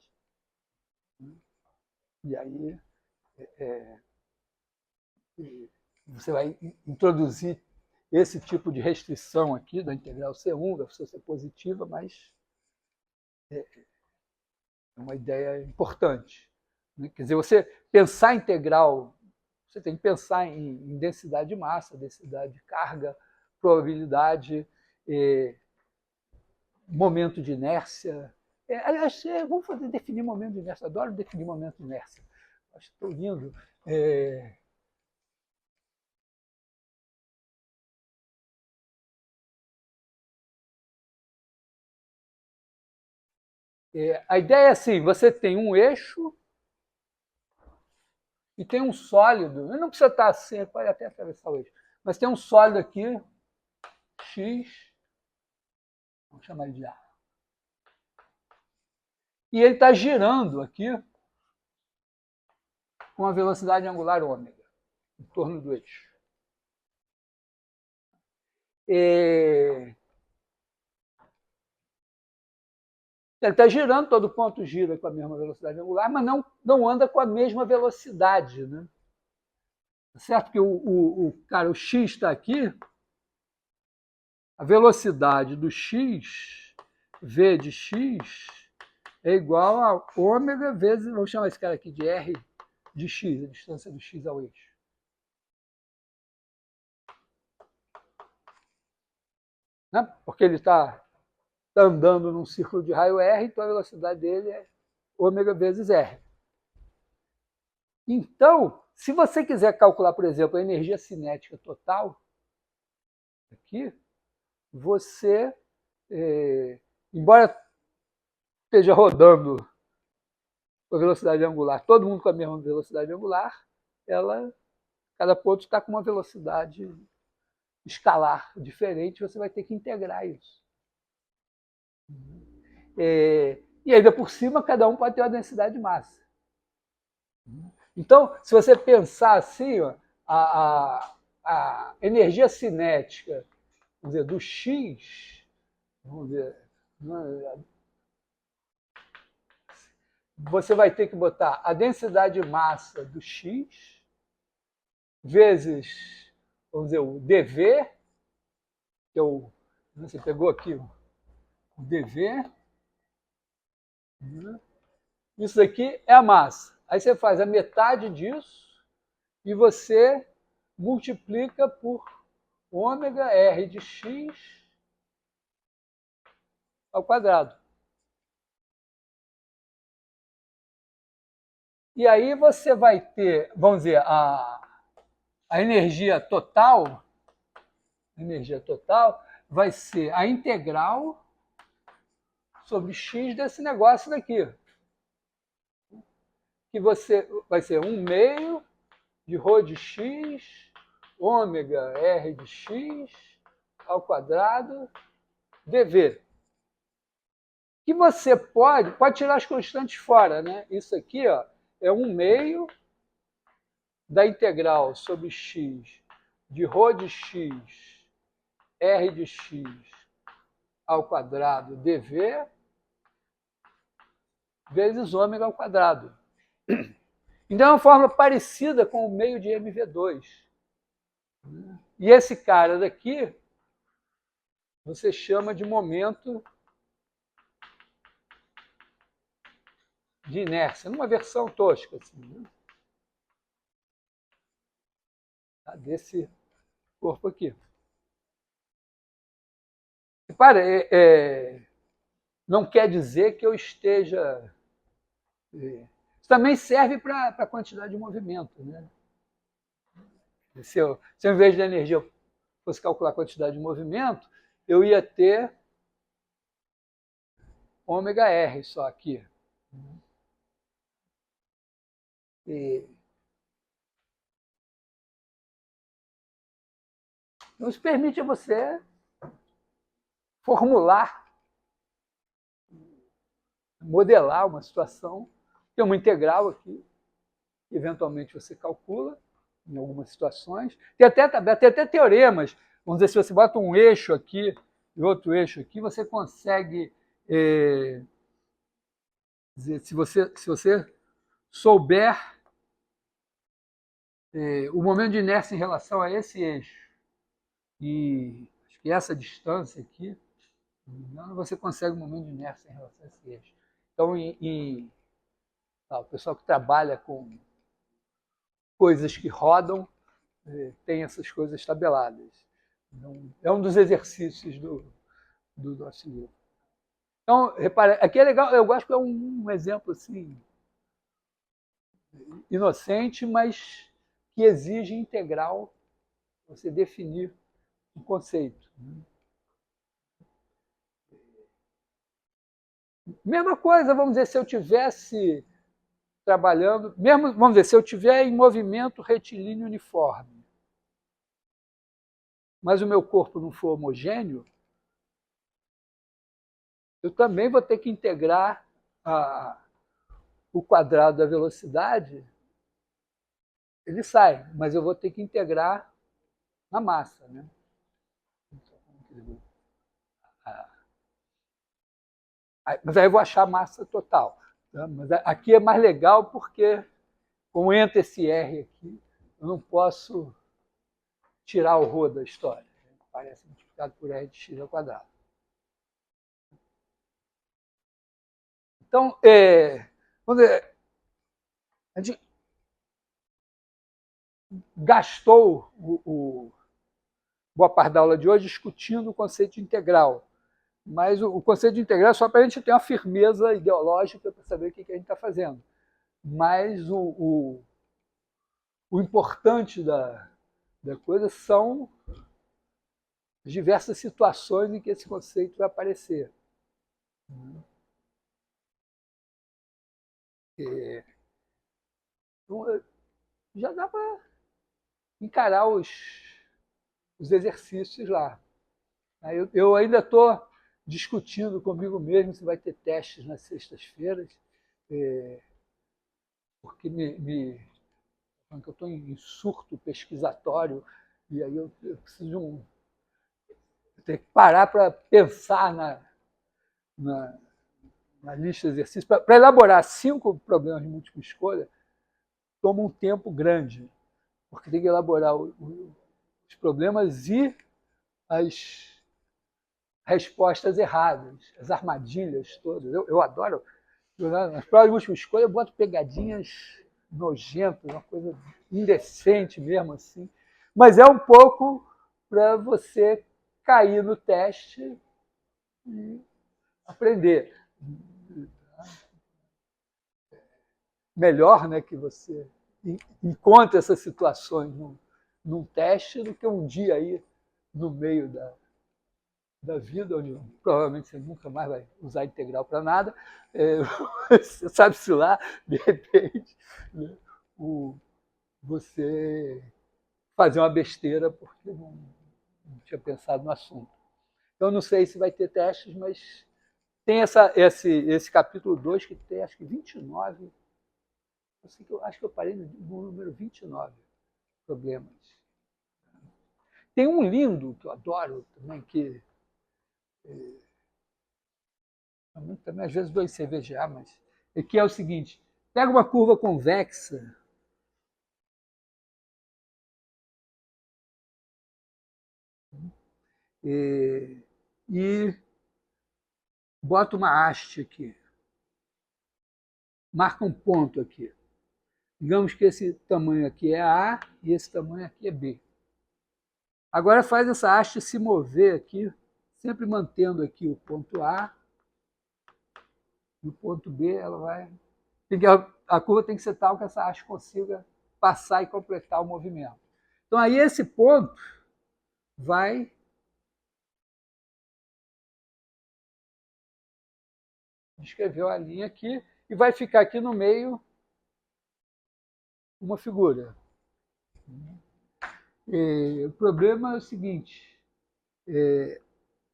E aí você vai introduzir esse tipo de restrição aqui da integral C1, da função ser positiva, mas é uma ideia importante. Quer dizer, você pensar integral, você tem que pensar em densidade de massa, densidade de carga, probabilidade, momento de inércia. Aliás, vamos definir momento de inércia. Adoro definir momento de inércia. Acho que estou lindo. A ideia é assim, você tem um eixo e tem um sólido. Não precisa estar assim, pode até atravessar o eixo. Mas tem um sólido aqui, X, vamos chamar ele de A. E ele está girando aqui com a velocidade angular ômega, em torno do eixo. Ele está girando, todo ponto gira com a mesma velocidade angular, mas não anda com a mesma velocidade. Né? Certo que o X está aqui, a velocidade do X, V de X, é igual a ômega vezes, vamos chamar esse cara aqui de R de X, a distância do X ao eixo. Né? Porque ele está andando num círculo de raio R, então a velocidade dele é ômega vezes R. Então, se você quiser calcular, por exemplo, a energia cinética total, aqui, você, embora esteja rodando com a velocidade angular, todo mundo com a mesma velocidade angular, cada ponto está com uma velocidade escalar diferente, você vai ter que integrar isso. E ainda por cima, cada um pode ter uma densidade de massa. Então, se você pensar assim, ó, a energia cinética, vamos dizer, do X, vamos ver, você vai ter que botar a densidade de massa do X vezes, vamos dizer, o dV, que é você pegou aqui o dV, isso aqui é a massa. Aí você faz a metade disso e você multiplica por ômega R de X ao quadrado. E aí você vai ter, vamos dizer, a energia total vai ser a integral sobre x desse negócio daqui. Que vai ser 1 meio de ρ de x, ômega r de x ao quadrado dv. Que você pode tirar as constantes fora, né? Isso aqui, ó, é 1 meio da integral sobre x de ρ de x, r de x ao quadrado dv vezes ômega ao quadrado. Então é uma fórmula parecida com o meio de mv2. E esse cara daqui você chama de momento de inércia, numa versão tosca, assim, né? Desse corpo aqui. Repara, não quer dizer que eu esteja... Isso também serve para a quantidade de movimento, né? Se eu, em vez de energia, eu fosse calcular a quantidade de movimento, eu ia ter ômega R só aqui. Então, isso permite a você formular, modelar uma situação. Tem uma integral aqui, que eventualmente você calcula em algumas situações. Tem até teoremas. Vamos dizer, se você bota um eixo aqui e outro eixo aqui, você consegue... dizer, se você souber o momento de inércia em relação a esse eixo e acho que essa distância aqui, você consegue o momento de inércia em relação a esse eixo. Então, o pessoal que trabalha com coisas que rodam tem essas coisas tabeladas. Então, é um dos exercícios do nosso livro. Então, repare, aqui é legal, eu acho que é um exemplo assim, inocente, mas que exige integral você definir um conceito. Mesma coisa, vamos dizer, se eu tivesse trabalhando, mesmo, vamos dizer, se eu tiver em movimento retilíneo uniforme, mas o meu corpo não for homogêneo, eu também vou ter que integrar o quadrado da velocidade, ele sai, mas eu vou ter que integrar na massa, né? Mas aí eu vou achar a massa total. Tá? Mas aqui é mais legal porque, como entra esse R aqui, eu não posso tirar o ρ da história. Parece multiplicado por R de x ao quadrado. Então, vamos dizer, a gente gastou boa parte da aula de hoje discutindo o conceito de integral. Mas o conceito de integral é só para a gente ter uma firmeza ideológica para saber o que a gente está fazendo. Mas o importante da coisa são as diversas situações em que esse conceito vai aparecer. Então, já dá para encarar os exercícios lá. Eu ainda estou discutindo comigo mesmo se vai ter testes nas sextas-feiras, porque eu estou em surto pesquisatório e aí eu preciso eu tenho que parar para pensar na lista de exercícios. Para elaborar 5 problemas de múltipla escolha, toma um tempo grande, porque tem que elaborar os problemas e as respostas erradas, as armadilhas todas. Eu adoro. Nas provas de múltipla escolha, eu boto pegadinhas nojentas, uma coisa indecente mesmo assim. Mas é um pouco para você cair no teste e aprender. Melhor, né, que você encontre essas situações num teste do que um dia aí no meio da vida, onde provavelmente você nunca mais vai usar integral para nada, sabe-se lá, de repente, né, você fazer uma besteira porque não tinha pensado no assunto. Então, não sei se vai ter testes, mas tem esse capítulo 2 que tem, acho que 29. Acho que eu parei no número 29, problemas. Tem um lindo, que eu adoro também, que também às vezes dou em CVGA, mas que é o seguinte: pega uma curva convexa e bota uma haste aqui, marca um ponto aqui. Digamos que esse tamanho aqui é A e esse tamanho aqui é B. Agora faz essa haste se mover aqui, sempre mantendo aqui o ponto A e o ponto B, ela vai. A curva tem que ser tal que essa haste consiga passar e completar o movimento. Então aí esse ponto vai descrever a linha aqui e vai ficar aqui no meio uma figura. O problema é o seguinte: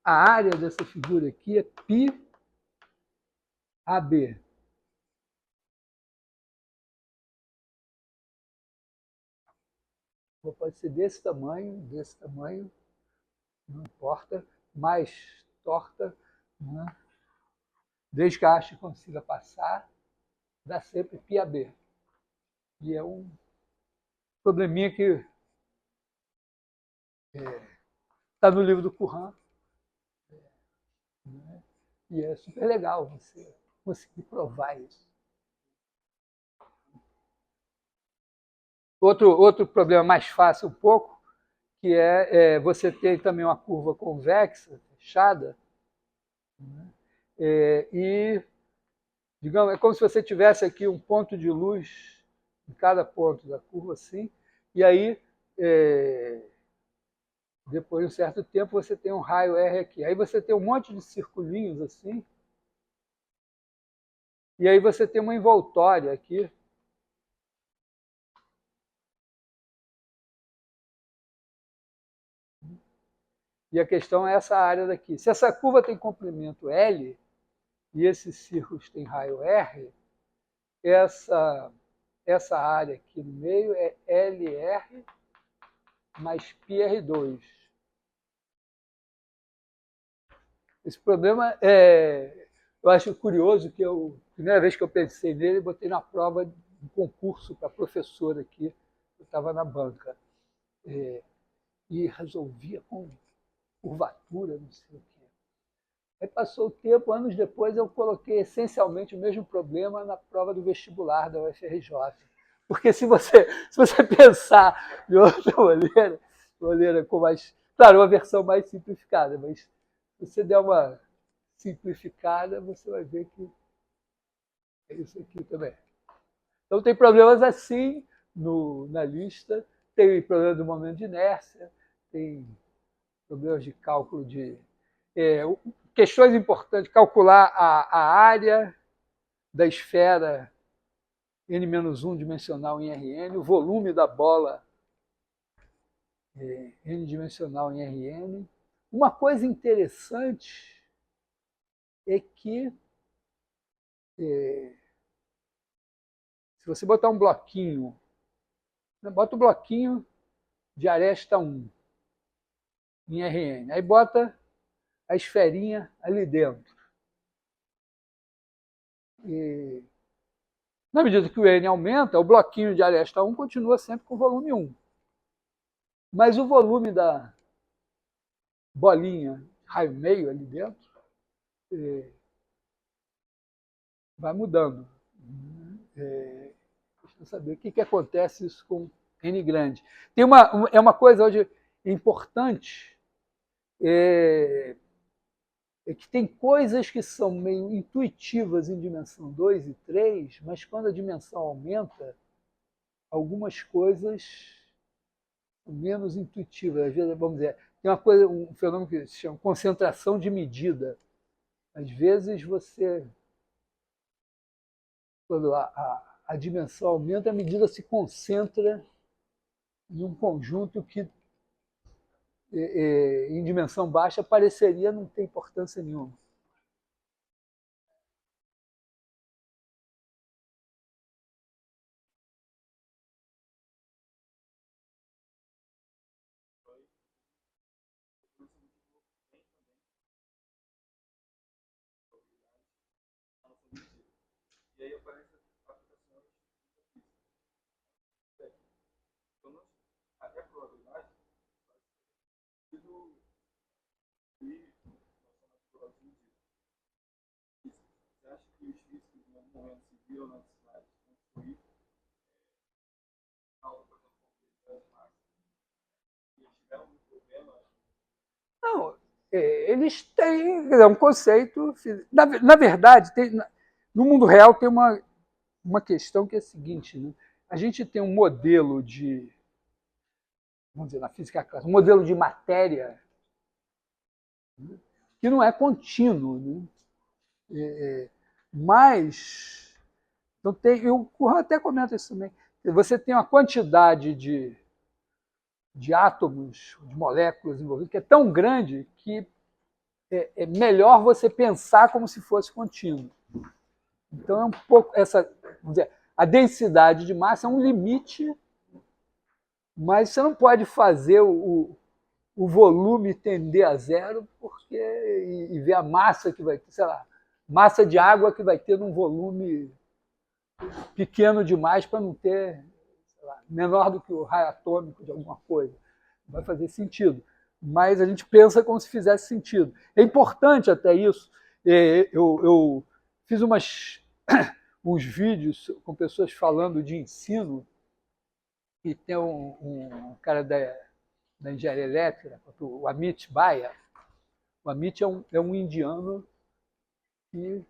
a área dessa figura aqui é π AB. Pode ser desse tamanho, não importa, mais torta, né? Desde que a haste consiga passar, dá sempre π AB. E é um probleminha que está no livro do Curran, né? E é super legal você conseguir provar isso. Outro problema mais fácil um pouco, que você ter também uma curva convexa, fechada, né? E, digamos, é como se você tivesse aqui um ponto de luz em cada ponto da curva, assim, e aí, depois de um certo tempo, você tem um raio R aqui. Aí você tem um monte de circulinhos assim, e aí você tem uma envoltória aqui. E a questão é essa área daqui. Se essa curva tem comprimento L e esses círculos têm raio R, essa área aqui no meio é LR mais πr2. Esse problema eu acho curioso que a primeira vez que eu pensei nele, botei na prova de concurso para professor aqui, eu estava na banca. E resolvia com curvatura, não sei o quê. Aí passou o tempo, anos depois eu coloquei essencialmente o mesmo problema na prova do vestibular da UFRJ. Porque se você pensar de outra maneira com mais... Claro, uma versão mais simplificada, mas se você der uma simplificada, você vai ver que é isso aqui também. Então tem problemas assim na lista, tem problema do momento de inércia, tem problemas de cálculo de... questões importantes, calcular a área da esfera n-1 dimensional em Rn, o volume da bola n-dimensional em Rn. Uma coisa interessante é que se você botar um bloquinho, bota o bloquinho de aresta 1 em Rn, aí bota a esferinha ali dentro. E, na medida que o N aumenta, o bloquinho de aresta 1 continua sempre com volume 1. Mas o volume da bolinha, raio meio ali dentro, vai mudando. Deixa eu saber o que acontece isso com N grande. Tem uma coisa hoje importante, é que tem coisas que são meio intuitivas em dimensão 2 e 3, mas quando a dimensão aumenta, algumas coisas são menos intuitivas. Às vezes, vamos dizer, tem uma coisa, um fenômeno que se chama concentração de medida. Às vezes quando a dimensão aumenta, a medida se concentra em um conjunto que, em dimensão baixa, pareceria não ter importância nenhuma. E aí aparece aplicações então, até a probabilidade vai ser você acha que os físicos em algum momento se viram na necessidade de construir algo para construir as massas e eles tiveram um problema? Não, eles têm um conceito. Na verdade, no mundo real tem uma questão que é a seguinte, né? A gente tem um modelo de, vamos dizer, na física clássica, um modelo de matéria, né, que não é contínuo, né? Mas então o Curran até comenta isso também. Você tem uma quantidade de átomos, de moléculas envolvidas, que é tão grande que é melhor você pensar como se fosse contínuo. Então é um pouco essa, vamos dizer, a densidade de massa é um limite, mas você não pode fazer o volume tender a zero e ver a massa que vai ter, sei lá, massa de água que vai ter num volume pequeno demais para não ter, sei lá, menor do que o raio atômico de alguma coisa. Não vai fazer sentido. Mas a gente pensa como se fizesse sentido. É importante até isso. Eu fiz uns vídeos com pessoas falando de ensino, e tem um cara da engenharia elétrica, o Amit Bhaya. O Amit é um indiano que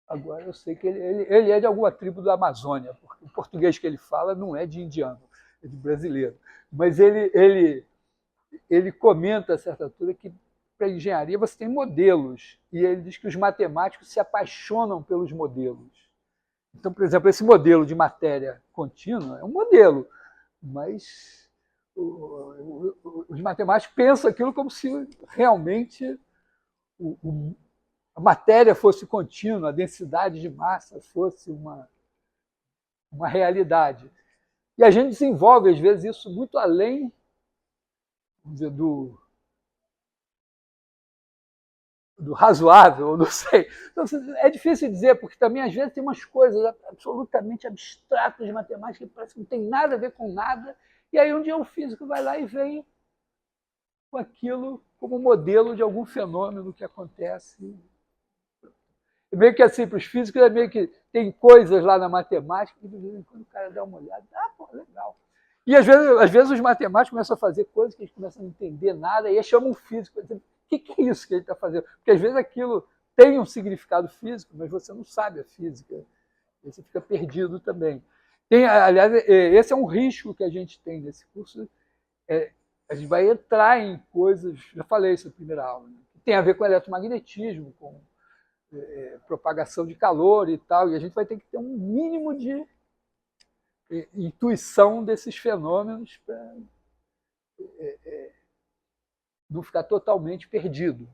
agora eu sei que ele é de alguma tribo da Amazônia, porque o português que ele fala não é de indiano, é de brasileiro. Mas ele comenta a certa altura que para engenharia você tem modelos, e ele diz que os matemáticos se apaixonam pelos modelos. Então, por exemplo, esse modelo de matéria contínua é um modelo, mas os matemáticos pensam aquilo como se realmente a matéria fosse contínua, a densidade de massa fosse uma realidade. E a gente desenvolve, às vezes, isso muito além, vamos dizer, do razoável, não sei. Então, é difícil dizer, porque também, às vezes, tem umas coisas absolutamente abstratas de matemática que parece que não tem nada a ver com nada, e aí um dia o físico vai lá e vem com aquilo como modelo de algum fenômeno que acontece. E meio que assim, para os físicos, é meio que tem coisas lá na matemática que de vez em quando o cara dá uma olhada, pô, legal. E às vezes os matemáticos começam a fazer coisas que eles começam a não entender nada, e aí chamam um físico para dizer, o que é isso que ele está fazendo? Porque às vezes aquilo tem um significado físico, mas você não sabe a física. E você fica perdido também. Aliás, esse é um risco que a gente tem nesse curso. A gente vai entrar em coisas, já falei isso na primeira aula, né, que tem a ver com eletromagnetismo, com propagação de calor e tal, e a gente vai ter que ter um mínimo de intuição desses fenômenos para não ficar totalmente perdido.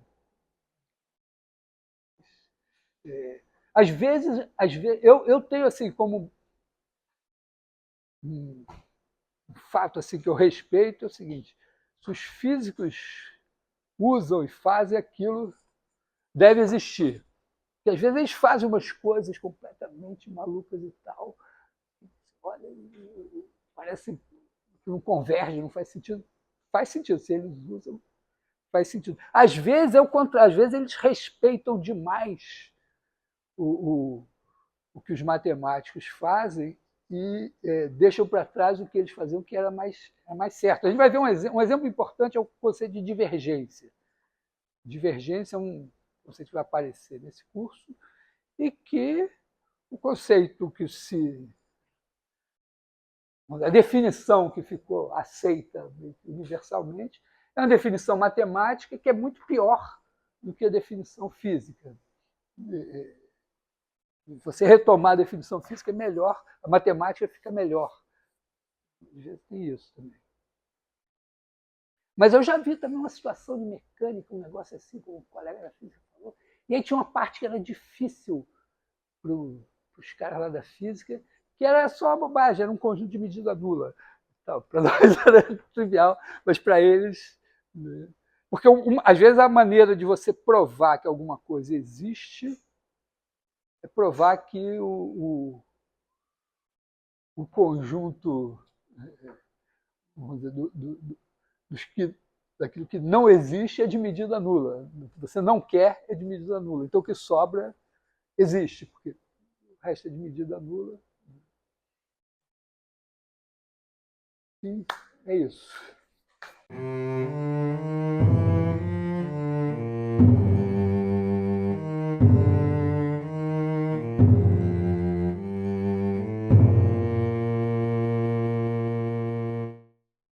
Às vezes eu tenho assim como um fato assim que eu respeito é o seguinte: se os físicos usam e fazem aquilo, deve existir. Porque às vezes eles fazem umas coisas completamente malucas e tal. Olha, parece que não converge, não faz sentido. Faz sentido, se eles usam, faz sentido. Às vezes é o contrário, às vezes eles respeitam demais o que os matemáticos fazem e deixam para trás o que eles faziam, que era mais certo. A gente vai ver um exemplo importante, é o conceito de divergência. Divergência é um conceito que vai aparecer nesse curso, e que o conceito que a definição que ficou aceita universalmente É uma definição matemática que é muito pior do que a definição física. Você retomar a definição física é melhor, a matemática fica melhor. Tem isso também. Mas eu já vi também uma situação de mecânica, um negócio assim, como o colega da física falou, e aí tinha uma parte que era difícil para os caras lá da física, que era só uma bobagem, era um conjunto de medida nula. Para nós era trivial, mas para eles... Né? Porque, às vezes, a maneira de você provar que alguma coisa existe é provar que o conjunto, vamos dizer, daquilo que não existe é de medida nula. O que você não quer é de medida nula. Então, o que sobra existe, porque o resto é de medida nula. Sim, é isso.